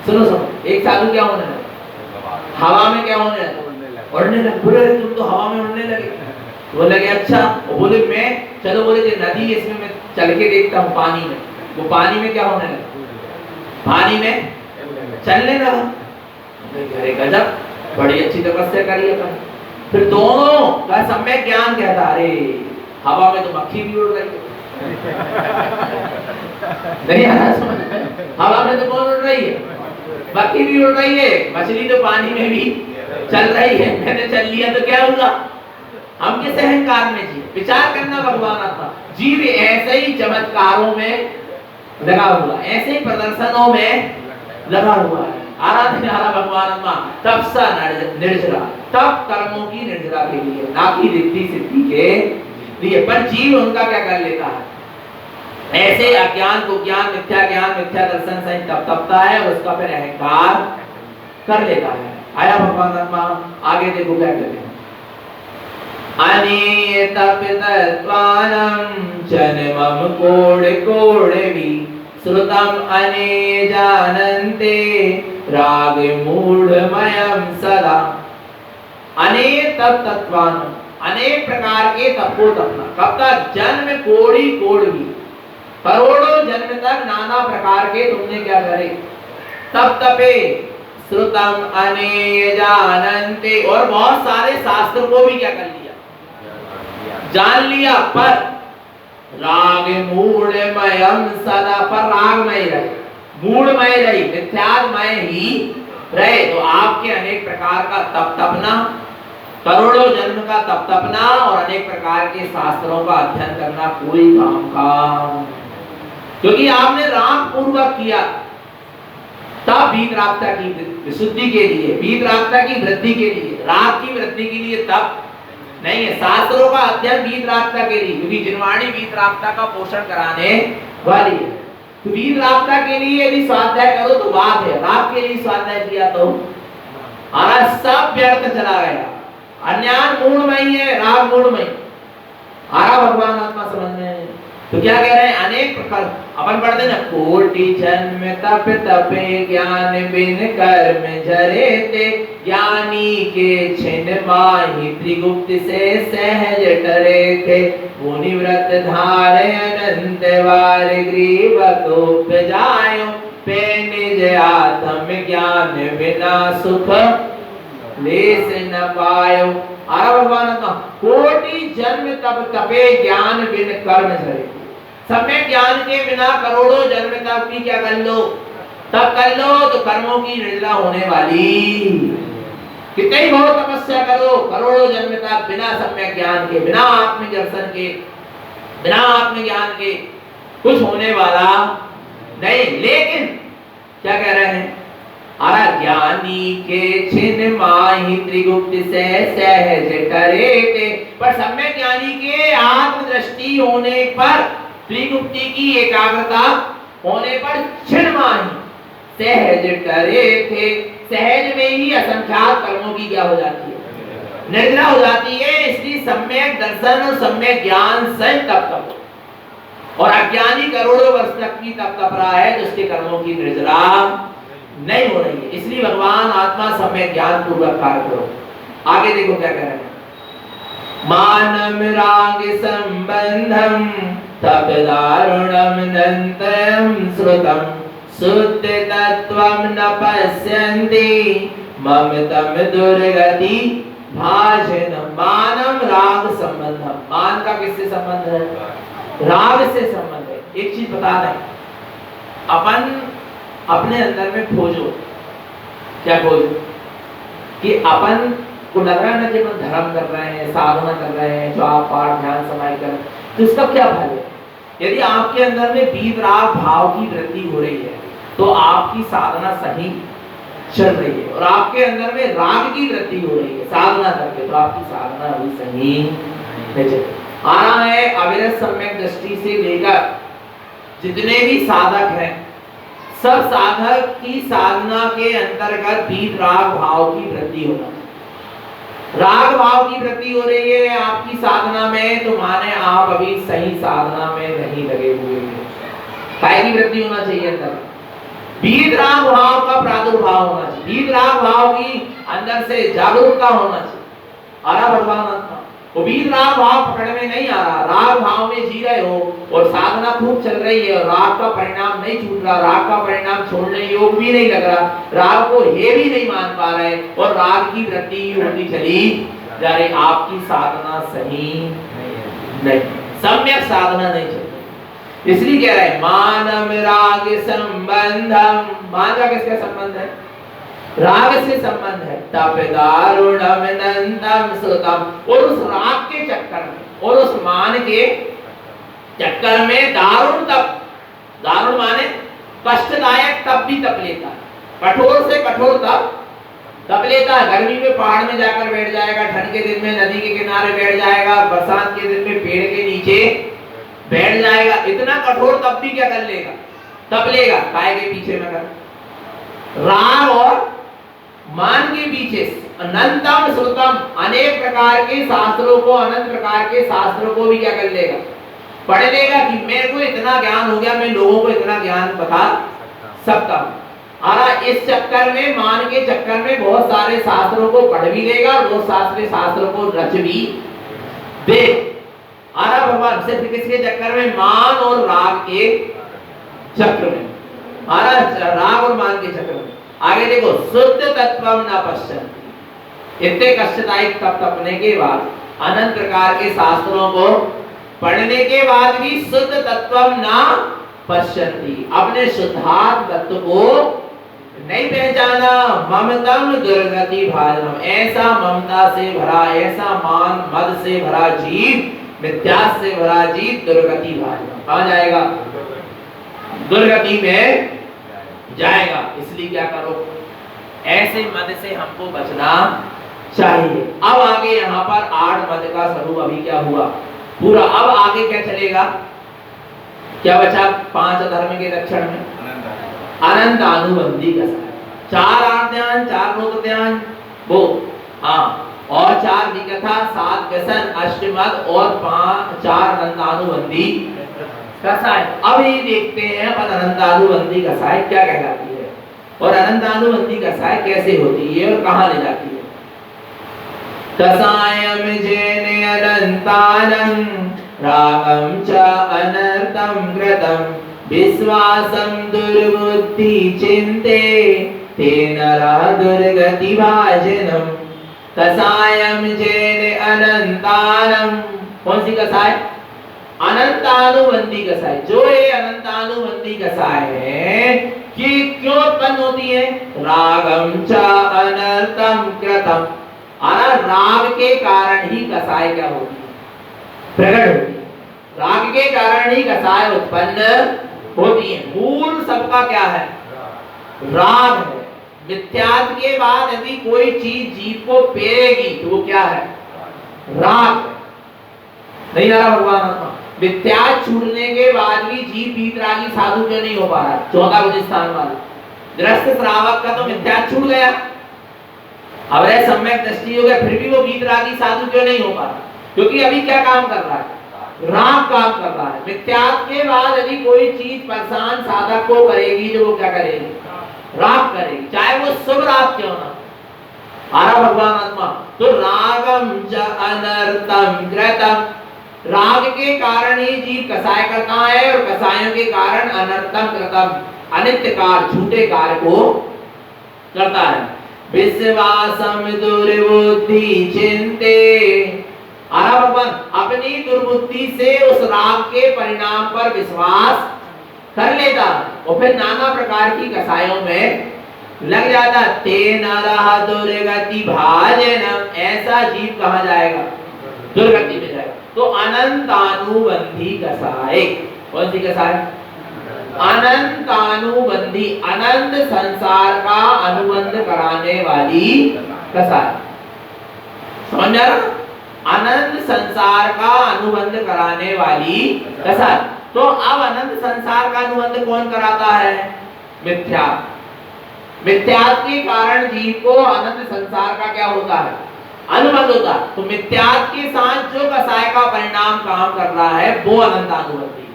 सुनो सुनो, एक साधु क्या होने लगा, हवा में क्या होने लगा, उड़ने लगा। बोले तुम तो हवा में उड़ने लगे। बोले कि अच्छा, वो बोले मैं, चलो बोले कि नदी इसमें मैं चल के देखता हूँ पानी में, वो पानी में क्या होने लगा, पानी में चलने लगा। अरे गजब, बड़ी अच्छी तपस्या करी अपन। फिर दोनों का सम्यक ज्ञान कहता, अरे हवा में तो मक्खी भी उड़ रही है नहीं आ रहा समझ में, हवा में तो कौन उड़ रही है, मक्खी भी उड़ रही है, मछली तो पानी में भी चल रही है, मैंने चल लिया तो क्या हुआ। हम किस अहंकार में जी, विचार करना भगवान आता। जीव ऐसे ही चमत्कारों में लगा हुआ, ऐसे ही प्रदर्शनों में लगा हुआ है। आराधना भगवान आत्मा तब सा निर्जरा, तब कर्मों की निर्जरा के लिए, ना कि रिद्धि सिद्धि के लिए। पर जीव उनका क्या कर लेता है, ऐसे अज्ञान को ज्ञान, मिथ्या ज्ञान, मिथ्या दर्शन सहित तपता है और उसका फिर अहंकार कर लेता है। आया भगवान आत्मा, आगे देखो क्या कहते हैं। अनियतपितत्वानं जन्मं कोड़ि श्रुतम अने जानन्ते राग मूढ़मयं सदा। अनेक तत्वान, अनेक प्रकार के तप को तपना। कब तक, जन्म कोड़ि भी, करोड़ों जन्म तक नाना प्रकार के तुमने क्या करे, तप तपे। श्रुतम अने जानन्ते, और बहुत सारे शास्त्र को भी क्या कर लिया, जान लिया, पर राग मूढ़मयं सदा, पर रागमय रहे, मूढ़मय रही, मिथ्यामय ही रहे। तो आपके अनेक प्रकार का तप तपना, करोड़ों जन्म का तप तपना और अनेक प्रकार के शास्त्रों का अध्ययन करना कोई काम का, क्योंकि आपने राग पूर्वक किया तब वीतरागता की विशुद्धि के लिए, वीतरागता की वृद्धि के लिए, राग की वृद्धि के लिए तब नहीं है। शास्त्रों का अध्ययन वीतरागता के लिए, क्योंकि जिनवाणी वीतरागता का पोषण कराने वाली है। तो वीतरागता के लिए यदि स्वाध्याय करो तो बात है, राग के लिए स्वाध्याय किया तो हमारा सब व्यर्थ चला गया। अज्ञान मूढ़मय है, राग मूढ़मय। आरा भगवान आत्मा समझ में है। तो क्या कह रहे हैं, अनेक प्रकार अपन पढ़ते ना, कोटि जन्म तप तपे ज्ञान बिन कर्म झरे ते, ज्ञानी के छिन माहि त्रिगुप्त से सहज टरे थे, मुनि व्रत धारे अनंत वार ग्रीव को जायो, पे निज आत्म ज्ञान बिना सुख लेस न पायो। आरा भगवान का कोटि जन्म तप तपे ज्ञान बिन कर्म झरे, सम्यक ज्ञान के बिना करोड़ों जन्म तप की क्या कर लो, तब कर लो तो कर्मों की निर्जला होने वाली। कितने ही बहुत तपस्या करो, करोड़ों जन्म तक बिना सम्यक ज्ञान के, बिना आत्म दर्शन के, बिना आत्म ज्ञान के कुछ होने वाला नहीं। लेकिन क्या कह रहे हैं, अरा ज्ञानी के छिन माहि त्रिगुप्त से सहज टरे थे, पर सम्यक ज्ञानी के आत्मदृष्टि होने पर, त्रिगुप्ति की एकाग्रता होने पर छिन माहि सहज टरे थे, सहज में ही असंख्यात कर्मों की क्या हो जाती है, निर्जला हो जाती है। इसलिए सम्यक दर्शन और सम्यक ज्ञान से तप तप, और अज्ञानी करोड़ों वर्ष तक की तप तप रहा है तो उसके कर्मों की निर्जला नहीं हो रही है। इसलिए भगवान आत्मा सम्यक ज्ञान पूर्वक कार्य करो। आगे देखो क्या कह रहे हैं, मानम राग संबंधम तप दारुणम नंतम श्रुतम, शुद्ध तत्वम न पश्यन्ति ममतम दुर्गति भाजन। मानम राग संबंधम, मान का किससे संबंध है, राग से संबंध है। एक चीज बता दें, अपन अपने अंदर में खोजो, क्या खोजो, कि अपन को लग रहा है ना कि अपन धर्म कर रहे हैं, साधना कर रहे हैं, जो आप पाठ ध्यान समाधि कर रहे हैं, तो इसका क्या फल है। यदि आपके अंदर में वीतराग भाव की वृद्धि हो रही है तो आपकी साधना सही चल रही है, और आपके अंदर में राग की वृद्धि हो रही है साधना करके, तो आपकी साधना भी सही नहीं चल रही। आना है अविरत सम्यक दृष्टि से लेकर जितने भी साधक हैं, सब साधक की साधना के अंतर्गत वीतराग भाव की वृद्धि होना चाहिए। राग भाव की वृद्धि हो रही है आपकी साधना में, तो माने आप अभी सही साधना में नहीं लगे हुए हैं। काय की वृद्धि होना चाहिए अंदर, वीतराग भाव का प्रादुर्भाव होना चाहिए, वीतराग भाव की अंदर से जागरूकता होना चाहिए। आरा भगवान आत्मा वो वीतराग भाव पकड़ में नहीं आ रहा, राग भाव में जी रहे हो और साधना खूब चल रही है और राग का परिणाम नहीं छूट रहा, राग का परिणाम छोड़ने योग्य भी नहीं लग रहा, राग को हे भी नहीं मान पा रहे और राग की वृद्धि होती चली जा रही, आपकी साधना सही नहीं, सम्यक साधना नहीं चल। इसलिए कह रहे हैं मानम राग संबंधम, मान का किसका संबंध है, राग से संबंध है। तप दारुणम नंदम श्रुतम, और उस राग के चक्कर में और उस मान के चक्कर में दारुण तप, दारुण माने कष्टदायक तप भी तप लेता है, कठोर से कठोर तप लेता है। गर्मी में पहाड़ में जाकर बैठ जाएगा, ठंड के दिन में नदी के किनारे बैठ जाएगा, बरसात के दिन में पेड़ के नीचे बैठ जाएगा। इतना कठोर तप भी क्या कर लेगा, तप लेगा। काय के पीछे में कर राग और मान के पीछे अनंतम श्रुतम, अनेक प्रकार के शास्त्रों को, अनंत प्रकार के शास्त्रों को भी क्या कर लेगा, पढ़ लेगा कि मेरे को इतना ज्ञान हो गया, मैं लोगों को इतना ज्ञान बता सकता हूं। और इस चक्कर में, मान के चक्कर में बहुत सारे शास्त्रों को पढ़ भी लेगा और बहुत सारे शास्त्रों को रच भी दे। आरा भगवान सिर्फ किसके चक्कर में, मान और राग के चक्र में, आरा राग और मान के चक्र में। आगे देखो, शुद्ध तत्वम न पश्यन्ति, इतने कष्टदायक तप तपने के बाद, अनंत प्रकार के शास्त्रों को पढ़ने के बाद भी शुद्ध तत्वम न पश्यन्ति, अपने शुद्धात्म तत्व को नहीं पहचाना ममतम दुर्गति भाजनम, ऐसा ममता से भरा, ऐसा मान मद से भरा जीव, मिथ्यास से भरा जीव दुर्गति भाजनम, कहां जाएगा? दुर्गति में जाएगा। इसलिए क्या करो, ऐसे मद से हमको बचना चाहिए। अब आगे यहाँ पर 8 मद का स्वरूप अभी क्या हुआ पूरा। अब आगे क्या चलेगा, क्या बचा 5 धर्म के लक्षण में? अनंत अनुबंधी कसाय, 4 आर्त ध्यान, 4 रोग ध्यान, वो हाँ, और 4 विकथा, 7 व्यसन, अष्टमद और 4 अनंतानुबंधी कसाय। अब ये देखते हैं अपन अनंतानुबंधी कसाय क्या कहलाती है और अनंतानुबंधी कसाय कैसे होती है और कहां ले जाती है। कसायम जेने अनंतानं रागम च अनर्थम कृतम विश्वासम दुर्बुद्धि चिंते तेन दुर्गति भाजनम। कसायम जेने अनंतानं, कौन सी कसाय? अनंतानुबंधी कसाय। जो ये अनंतानुबंधी कसाय है कि क्यों उत्पन्न होती है? रागम च अनर्थम कृतम, राग के कारण ही कसाय क्या होती है? प्रकट होती है। राग के कारण ही कसाय उत्पन्न होती है। मूल सबका क्या है? राग है। मिथ्यात्व के बाद यदि कोई चीज जीव को पेरेगी तो वो क्या है? राग। नहीं आ रहा भगवान आत्मा? मिथ्यात्व छूटने के बाद भी जीव वीतरागी साधु क्यों नहीं हो पा रहा? 14 गुणस्थान वाला गृहस्थ श्रावक का तो मिथ्यात्व छूट गया, अब रह सम्यक दृष्टि हो गया, फिर भी वो वीतरागी साधु क्यों नहीं हो पा रहा? क्योंकि अभी क्या काम कर रहा है? राग काम कर रहा है। मिथ्यात्व के बाद यदि कोई चीज परेशान साधक को करेगी तो वो क्या करेगी? राग करेगी, चाहे वो शुभ राग क्यों ना। आरा भगवान आत्मा तो रागम च अनर्थम कृतम, राग के कारण ही जीव कसाय करता है और कसायों के कारण अनर्थम कृतम, अनित्य कार्य झूठे कार्य को करता है। विश्वासम दुर्बुद्धि चिंते, आरा भगवान अपनी दुर्बुद्धि से उस राग के परिणाम पर विश्वास कर लेता और फिर नाना प्रकार की कसायों में लग जाता। तेन दुर्गति भाजनम, ऐसा जीव कहां जाएगा? दुर्गति में जाएगा। तो अनंतानुबंधी कसाय, कौन सी कसाय? अनंतानुबंधी, अनंत संसार का अनुबंध कराने वाली कसाय। समझ आ रहा? अनंत संसार का अनुबंध कराने वाली कसाय। तो अब अनंत संसार का अनुबंध कौन कराता है? मिथ्या। मिथ्यात्व के कारण जीव को अनंत संसार का क्या होता है? अनुबंध होता है। तो मिथ्यात्व के साथ जो कसाय का परिणाम काम कर रहा है वो अनंतानुबंधी।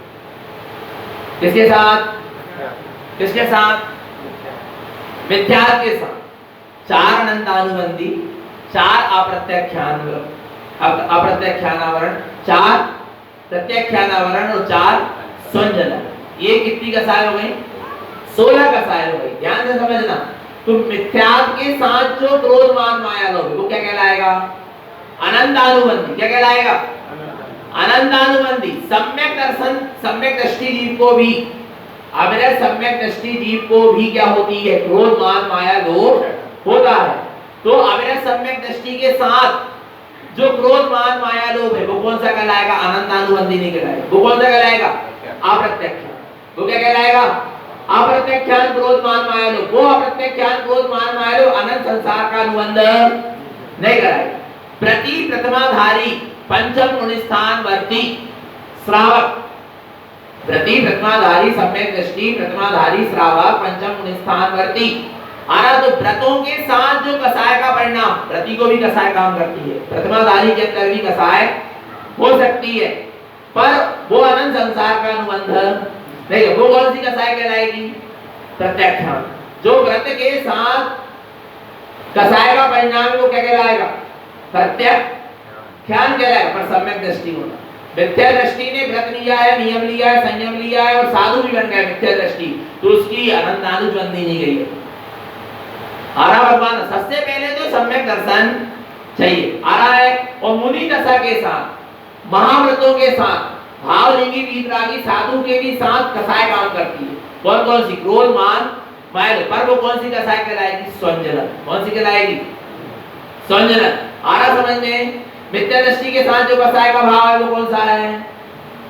किसके साथ? किसके साथ? मिथ्यात्व के साथ। 4 अनंतानुबंधी, 4 अप्रत्यक्षानावरण, 4 प्रत्यक्षानावरण और 4 स्वंजन। ये कितनी कसाय हो गई? 16 कसाय हो गई। ध्यान से समझना। तो मिथ्यात्व के साथ जो क्रोध मान माया लोभ वो क्या कहलाएगा? अनंतानुबंधी। क्या कहलाएगा? अनंतानुबंधी। सम्यक दर्शन, सम्यक दृष्टि जीव को भी, अविरत सम्यक दृष्टि जीव को भी क्या होती है? क्रोध मान माया लोभ होता है। तो अविरत सम्यक दृष्टि के साथ जो क्रोध मान माया लोभ है वो कौन सा कहलाएगा? अनंतानुबंधी नहीं कहलाएगा। वो कौन सा कहलाएगा? अप्रत्यक्ष। वो क्या कहलाएगा? अप्रत्यक्षान क्रोध मान माया लोभ। वो अप्रत्यक्षान क्रोध मान माया लोभ अनंत संसार का अनुबंध नहीं कराएगा। प्रति प्रथमाधारी पंचम गुणस्थान वर्ती श्रावक, प्रति प्रथमाधारी सम्यक दृष्टि प्रथमाधारी श्रावक पंचम गुणस्थान वर्ती। आना तो व्रतों के साथ जो कसाय का परिणाम, प्रति को भी कसाय काम करती है, प्रथमाधारी के अंदर भी कसाय हो सकती है, पर वो अनंत संसार का अनुबंध नहीं। वो कौन सी कसाय कहलाएगी? प्रत्यक्षान। जो व्रत के साथ कसाय का परिणाम वो क्या कहलाएगा? प्रत्यक्षान कहलाएगा, पर सम्यक दृष्टि होना। मिथ्या दृष्टि ने व्रत लिया है, नियम लिया है, संयम लिया है और साधु भी बन गया मिथ्या दृष्टि, तो उसकी अनंतानुबंधी नहीं गई है। आरा भगवान सबसे पहले तो सम्यक दर्शन चाहिए आ रहा है। और मुनि दशा के साथ, महाव्रतों के साथ, भावलिंगी वीतरागी साधु के भी साथ कसाय काम करती है। कौन कौन सी? क्रोध मान मायल पर वो कौन सी कसाय कहलाएगी? स्वंजलन। कौन सी कहलाएगी? स्वंजलन। आ रहा समझ में? मिथ्या दृष्टि के साथ जो कसाय का भाव है वो कौन सा है?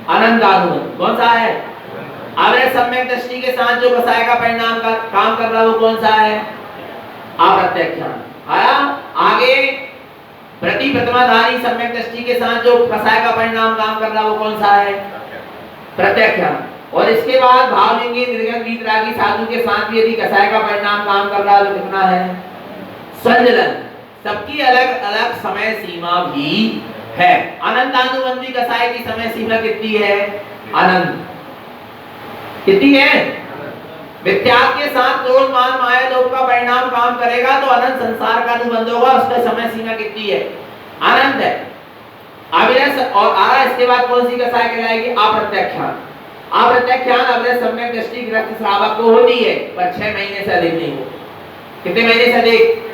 अनंतानुबंध। कौन सा है? अवैध सम्यक दृष्टि के साथ जो कसाय का परिणाम का काम कर रहा है वो कौन सा है? अप्रत्यक्षान। आया? आगे प्रति प्रतिमाधारी सम्यक दृष्टि के साथ जो कसाय का परिणाम काम कर रहा है वो कौन सा है? प्रत्यक्षान। और इसके बाद भावलिंगी निर्गम वीतरागी साधु के साथ भी यदि कसाय का परिणाम काम कर रहा है तो कितना है? संजलन। सबकी अलग अलग समय सीमा भी है। अनंतानुबंधी कसाय की समय सीमा कितनी है? अनंत। कितनी है? मिथ्या के साथ क्रोध मान माया लोभ का परिणाम काम करेगा तो अनंत संसार का अनुबंध होगा। उसका समय सीमा कितनी है? अनंत है। अविरस और आरा इसके बाद कौन सी कसाय कहलाएगी? अप्रत्यक्षान। अप्रत्यक्षान अविरस सम्यक दृष्टि ग्रस्त श्रावक को होती है पर 6 महीने से अधिक नहीं हो। कितने महीने से अधिक?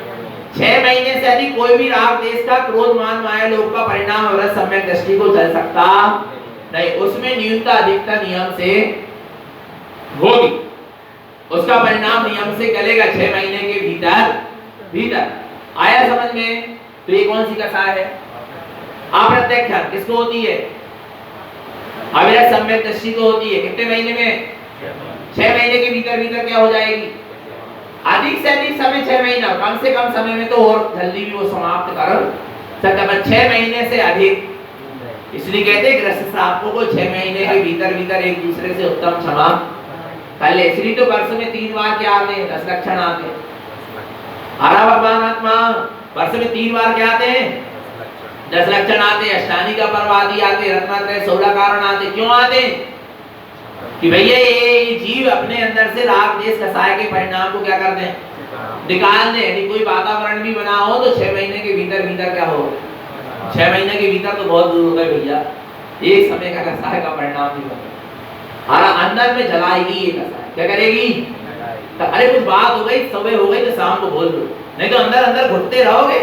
6 महीने से अधिक कोई भी राग देश का क्रोध मान माया लोभ का परिणाम अविरस सम्यक दृष्टि को चल सकता नहीं। उसमें न्यूनता अधिकता नियम से होगी। उसका परिणाम नियम से गलेगा 6 महीने के भीतर। आया समझ में? तो ये कौन सी कसाय है? अप्रत्यक्षान। किसको होती है? अविरस सम्यक दृष्टि को होती है। कितने महीने में? 6 महीने के भीतर क्या हो जाएगी? अधिक से अधिक समय 6 महीना। कम से कम समय में तो और जल्दी भी वो समाप्त कर सकता है। 6 महीने से अधिक इसलिए कहते हैं ग्रस्त श्रावकों को 6 महीने के भीतर एक दूसरे से उत्तम क्षमा कर ले। इसलिए तो वर्ष में 3 बार क्या आते हैं? 10 लक्षण आते हैं। हरा भगवान आत्मा वर्ष में 3 बार क्या आते हैं? 10 लक्षण आते हैं। अष्टानी का पर्व आदि आते, रत्नात्रय 16 कारण आते। क्यों आते? कि भैया ये जीव अपने अंदर से राग देश कसाय के परिणाम को क्या कर दें? निकाल दें। यदि कोई वातावरण भी बना हो तो 6 महीने के भीतर क्या हो? 6 महीने के भीतर तो बहुत दूर हो गए भैया। एक समय का कसाय का परिणाम नहीं बनेगा। हरा अंदर में जलाएगी ये कसाय। क्या करेगी? तो अरे कुछ बात हो गई, सुबह हो गई तो शाम को बोल दो, नहीं तो अंदर घुटते रहोगे,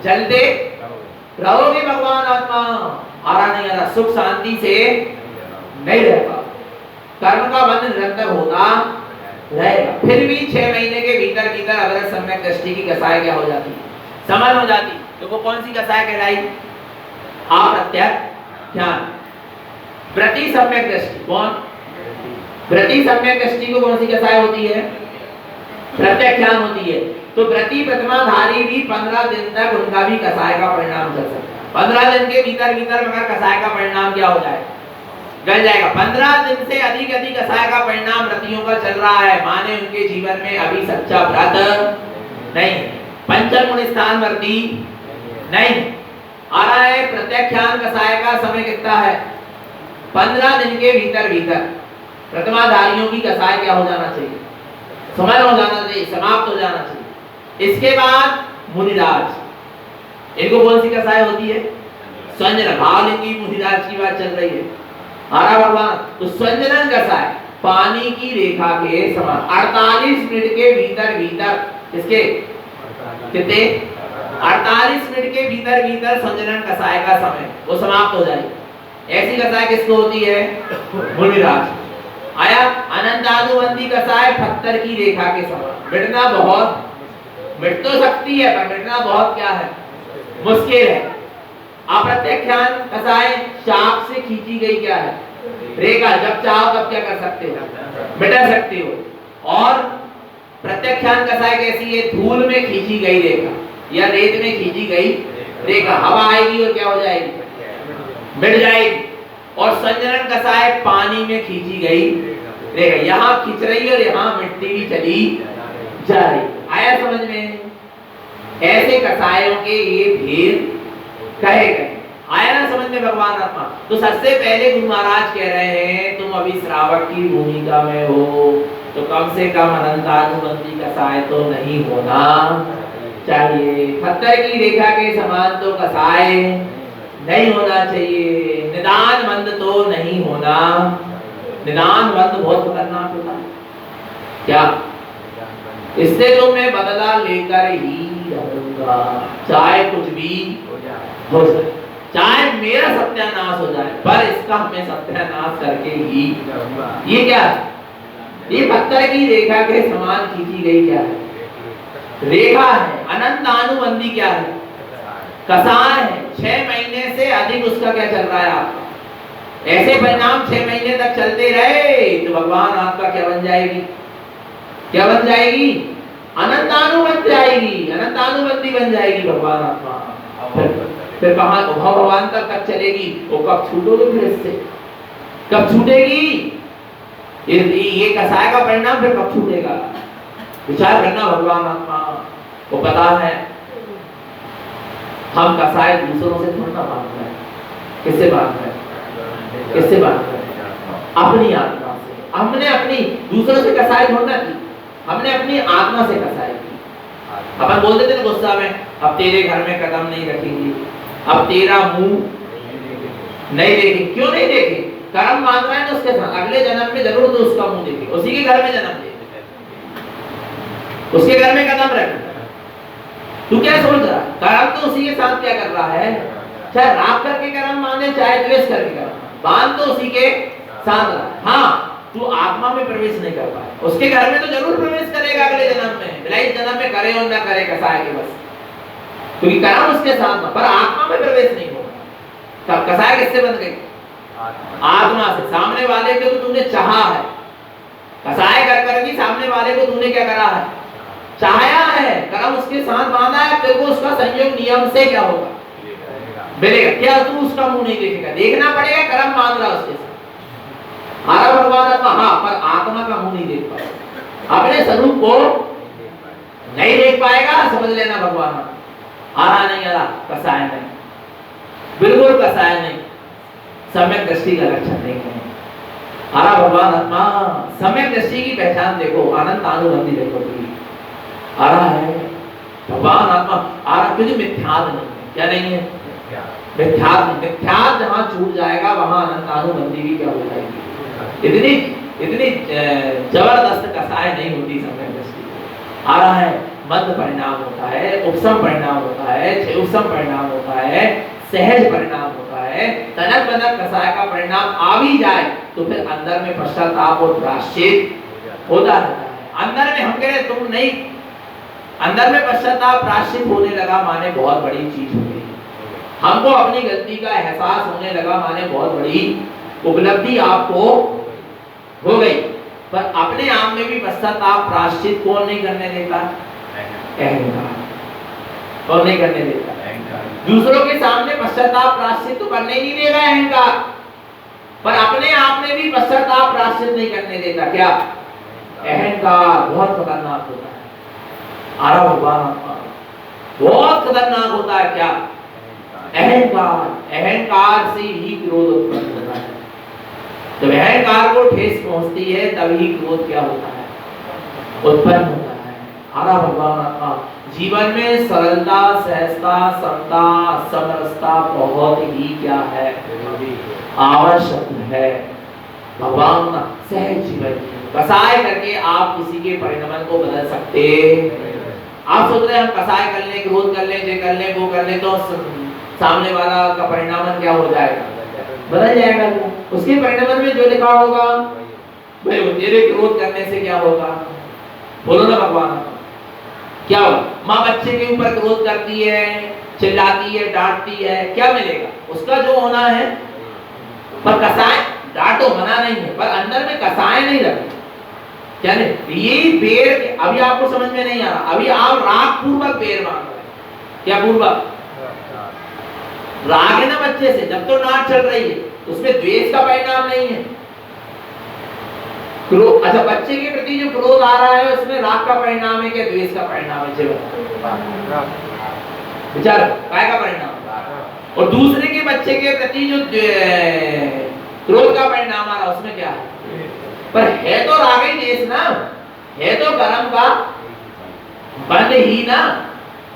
जलते रहोगे। भगवान आत्मा आ रहा नहीं आ रहा, सुख शांति से नहीं रहता। कर्म का बंध निरंतर होता रहेगा। फिर भी 6 महीने के भीतर अविरत सम्यक दृष्टि की कसाय क्या हो जाती? समन हो जाती। तो वो कौन सी कसाय कहलाई? अप्रत्यक्षान। प्रति सम्यक दृष्टि। कौन? प्रति सम्यक दृष्टि को कौन सी कसाय होती है? प्रत्यक्षान होती है। तो प्रति प्रतिमाधारी भी 15 दिन तक उनका भी कसाय का परिणाम चल सकता है। 15 दिन के भीतर मगर कसाय का परिणाम क्या हो जाए? गल जाएगा। 15 दिन से अधिक कसाय का परिणाम रतियों का चल रहा है, माने उनके जीवन में अभी सच्चा व्रत नहीं, पंचम गुण स्थान वर्ती नहीं। आ रहा है प्रत्यक्षान कसाय का समय कितना है? 15 दिन के भीतर प्रतिमाधारियों की कसाय क्या हो जाना चाहिए? समन हो जाना चाहिए, समाप्त हो जाना चाहिए। इसके बाद मुनिराज, इनको कौन सी कसाय होती है? संजन। भावलिंगी मुनिराज की बात चल रही है। हरा भगवान तो संजनन कसाय पानी की रेखा के समान 48 मिनट के भीतर इसके कितने? 48 मिनट के भीतर संजनन कसाय का समय वो समाप्त हो जाएगी। ऐसी कसाय किसको होती है? मुनिराज। आया अनंतानुबंधी कसाय पत्थर की रेखा के समान। मिट तो सकती है पर मिटना बहुत क्या है? मुश्किल है। अप्रत्यक्षान कसाय चाप से खींची गई क्या है? रेखा। जब चाहो तब क्या कर सकते हो? मिटा सकते हो। और प्रत्यक्षान कसाय कैसी है? धूल में खींची गई रेखा या रेत में खींची गई रेखा। हवा आएगी और क्या हो जाएगी? मिट जाएगी। और संजनन कसाय पानी में खींची गई रेखा। यहाँ खींच रही और यहाँ मिट्टी भी चली जा रही। आया समझ में? ऐसे कसायों के ये भेद कहे गए। आया ना समझ में भगवान आत्मा? तो सबसे पहले गुरु महाराज कह रहे हैं तुम अभी श्रावक की भूमिका में हो तो कम से कम अनंतानुबंधी कसाय तो नहीं होना चाहिए। पत्थर की रेखा के समान तो कसाय नहीं होना चाहिए। निदान बंद तो नहीं होना। निदान बंद बहुत खतरनाक होता है। क्या? इससे तो मैं बदला लेकर ही रहूंगा, चाहे कुछ भी हो जाए, चाहे मेरा सत्यानाश हो जाए, पर इसका मैं सत्यानाश करके ही। ये क्या? ये पत्थर की रेखा के समान खींची गई क्या है? रेखा है। अनंत अनुबंधी क्या है? कसाय है। 6 महीने से अधिक उसका क्या चल रहा है आपका? ऐसे परिणाम 6 महीने तक चलते रहे तो भगवान आपका क्या बन जाएगी? क्या बन जाएगी? अनंतानुबंध जाएगी, अनंतानुबंधी बन जाएगी भगवान आत्मा। फिर कहां भगवान तक चलेगी? वो कब छूटोगे फिर इससे? कब छूटेगी? ये कसाय का परिणाम फिर कब छूटेगा? विचार करना भगवान आत्मा को पता है। हम कसाय दूसरों से थोड़ा ना बांध रहे हैं। किससे बांध रहे हैं? किससे बांध रहे हैं? अपनी आत्मा से। हमने अपनी दूसरों से कसाय थोड़ा की, हमने अपनी आत्मा से कसाई की। अपन बोलते थे ना गुस्सा में, अब तेरे घर में कदम नहीं रखेंगे, अब तेरा मुंह नहीं देखेंगे। क्यों नहीं देखेंगे? कर्म बांध रहा है ना उसके साथ, अगले जन्म में जरूर तो उसका मुंह देखेंगे, उसी के घर में जन्म ले, उसके घर में कदम रख। तू क्या सोच रहा? कर्म तो उसी के साथ क्या कर रहा है? चाहे राग करके कर्म बांधे, चाहे द्वेष करके कर्म बांध, तो उसी के साथ रहा। हाँ, तू आत्मा में प्रवेश नहीं कर पाए, उसके घर में तो जरूर प्रवेश करेगा अगले जन्म में, भले इस जन्म में करे और ना करे कसाय के बस, क्योंकि कर्म उसके साथ में, पर आत्मा में प्रवेश नहीं होगा। तब कसाय किससे बन गई? आत्मा से। सामने वाले को तो तूने चाहा है, कसाय कर करके सामने वाले को तूने क्या करा है? चाहा है। कर्म उसके साथ बांधा है, तेरे को उसका संयोग नियम से क्या होगा? मिलेगा। क्या तू उसका मुंह नहीं देखेगा? देखना पड़ेगा, कर्म बांध रहा उसके साथ। हमारा भगवान आत्मा, हाँ, पर आत्मा का मुंह नहीं देख पाएगा, अपने स्वरूप को नहीं देख पाएगा। समझ लेना भगवान आ रहा नहीं आ रहा, कसाय नहीं, बिल्कुल कसाय नहीं, सम्यक दृष्टि का लक्षण नहीं है। आ रहा भगवान आत्मा, सम्यक दृष्टि की पहचान देखो, अनंत अनुबंधी देखो, आ रहा है भगवान आत्मा आ रहा, क्योंकि मिथ्याद नहीं है। क्या नहीं है? मिथ्याद नहीं। मिथ्याद जहां छूट जाएगा वहां अनंत अनुबंधी भी क्या हो जाएगी। इतनी जबरदस्त कसाय नहीं होती सम्यक दृष्टि। आ रहा है मध्य परिणाम होता है, उपसम परिणाम होता है, उपसम परिणाम होता है, सहज परिणाम होता है। तनक बनक कसाय का परिणाम आ भी जाए तो फिर अंदर में पश्चाताप और प्रायश्चित होता रहता है। अंदर में हम कह रहे तुम नहीं, अंदर में पश्चाताप प्रायश्चित होने लगा माने बहुत बड़ी चीज हो गई। हमको अपनी गलती का एहसास होने लगा माने बहुत बड़ी उपलब्धि आपको हो गई। पर अपने आप में भी पश्चाताप प्रायश्चित कौन नहीं करने देता? अहंकार। कौन नहीं करने देता? दूसरों के सामने पश्चाताप प्रायश्चित तो करने ही नहीं देगा अहंकार, पर अपने आप में भी पश्चाताप प्रायश्चित नहीं करने देता। क्या? अहंकार बहुत खतरनाक होता है। आरा भगवान बहुत खतरनाक होता है। क्या? अहंकार। अहंकार से ही क्रोध उत्पन्न होता है। जब अहंकार को ठेस पहुंचती है तभी क्रोध क्या होता है? उत्पन्न होता है। आरा भगवान आत्मा जीवन में सरलता, सहजता, समता, समरसता बहुत ही क्या है? आवश्यक है। भगवान सहज जीवन कसाय करके आप किसी के परिणाम को बदल सकते। आप सोच रहे हैं हम कसाय कर लें, क्रोध कर लें, ये कर लें, वो कर लें तो सामने वाला का परिणाम क्या हो जाएगा? बदल जाएगा। उसके परिणाम में जो लिखा होगा भाई तेरे क्रोध करने से क्या होगा? बोलो ना भगवान, क्या होगा? माँ बच्चे के ऊपर क्रोध करती है, चिल्लाती है, डांटती है, क्या मिलेगा? उसका जो होना है। पर कसाय डांटो मना नहीं है, पर अंदर में कसाय नहीं रखी। क्या नहीं? ये बेर अभी आपको समझ में नहीं आ रहा। अभी आप राग पूर्वक बेर मांग रहे हैं। क्या पूर्वक? राग है ना बच्चे से, जब तो डांट चल रही है उसमें द्वेष का परिणाम नहीं है। क्रोध, अच्छा बच्चे के प्रति जो क्रोध आ रहा है उसमें राग का परिणाम है क्या द्वेष का परिणाम है? विचार काय का परिणाम? और दूसरे के बच्चे के प्रति जो क्रोध का परिणाम आ रहा है उसमें क्या है? पर है तो राग ही द्वेष ना, है तो कर्म का बंध ही ना।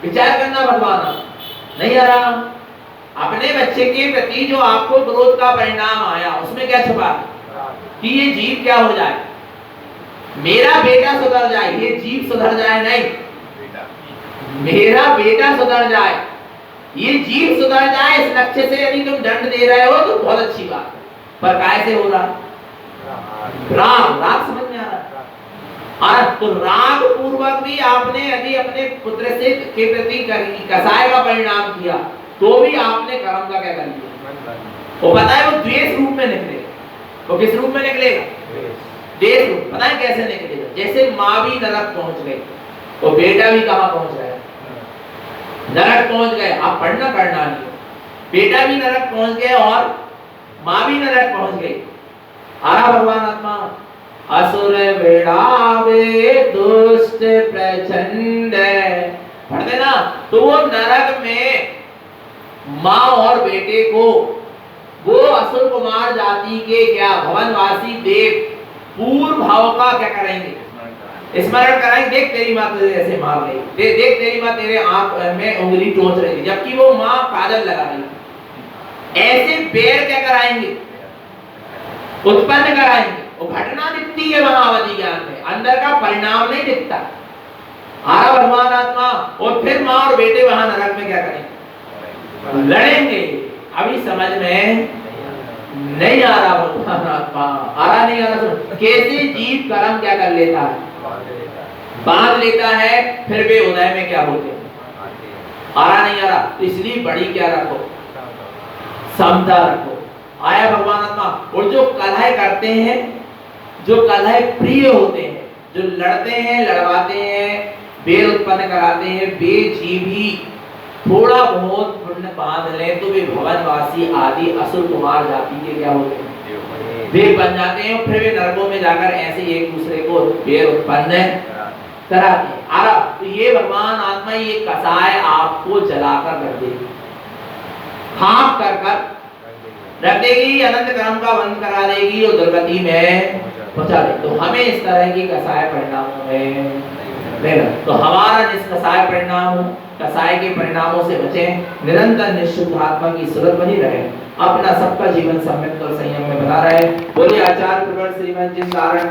विचार करना भगवान नहीं आ रहा। अपने बच्चे के प्रति जो आपको क्रोध का परिणाम आया उसमें क्या छुपा कि ये जीव क्या हो जाए? मेरा बेटा सुधर जाए, ये जीव सुधर जाए नहीं, मेरा बेटा सुधर जाए, ये जीव सुधर जाए, इस लक्ष्य से यदि तुम दंड दे रहे हो तो बहुत अच्छी बात है। पर कैसे हो रहा? राग। राग समझ में आ रहा? और तो राग पूर्वक भी आपने यदि अपने पुत्र से के प्रति कसाय का परिणाम किया तो भी आपने कर्म का क्या कर लिया। वो पता है वो द्वेष रूप में निकलेगा। वो किस रूप में निकलेगा? द्वेष रूप। पता है कैसे निकलेगा? जैसे माँ भी नरक पहुंच गई तो बेटा भी कहाँ पहुंच गया? नरक पहुंच गए। आप पढ़ना करना नहीं, बेटा भी नरक पहुंच गए और माँ भी नरक पहुंच गई। आरा भगवान आत्मा असुर बेड़ावे दुष्ट प्रचंड, पढ़ देना। तो वो नरक में माँ और बेटे को वो असुर कुमार जाति के क्या भवनवासी देव पूर्व भाव का क्या करेंगे? स्मरण कराएंगे। देख तेरी माँ तुझे ऐसे मार रही, देख तेरी माँ तेरे आंख में उंगली टोच रही, जबकि वो माँ काजल लगा रही। ऐसे बैर क्या कराएंगे? उत्पन्न कराएंगे। वो घटना दिखती है वहां अवधि ज्ञान में, अंदर का परिणाम नहीं दिखता। आरा भगवान आत्मा और फिर माँ और बेटे वहां नरक में क्या करेंगे? लड़ेंगे। अभी समझ में नहीं आ रहा भगवान आत्मा, आ रहा नहीं आ रहा। कैसे जीव कर्म क्या कर लेता है? बांध लेता है, फिर वे उदय में क्या होते हैं? आ रहा नहीं आ रहा। इसलिए बड़ी क्या रखो? समता रखो। आया भगवान आत्मा। और जो कलह करते हैं, जो कलह प्रिय होते हैं, जो लड़ते हैं, लड़वाते हैं, बेर उत्पन्न कराते हैं, वे जीव ही थोड़ा बहुत पुण्य बांध ले तो वे भवनवासी आदि असुर कुमार जाति के क्या होते हैं? वे बन जाते हैं। फिर वे नरकों में जाकर ऐसे एक दूसरे को बेर उत्पन्न कराते हैं। आरा तो ये भगवान आत्मा ये कसाय आपको जलाकर रख देगी, खाक कर रख देगी, अनंत कर्म का बंद करा देगी और दुर्गति में पहुंचा देगी। तो हमें इस तरह की कसाय परिणामों में लेना, तो हमारा निष्कसाय परिणाम, कसाय के परिणामों से बचें, निरंतर निश्चित आत्मा की सूरत बनी रहे, अपना सबका जीवन सम्यक और संयम में बना रहे। बोलिए आचार्य प्रवर श्रीमद जी सारण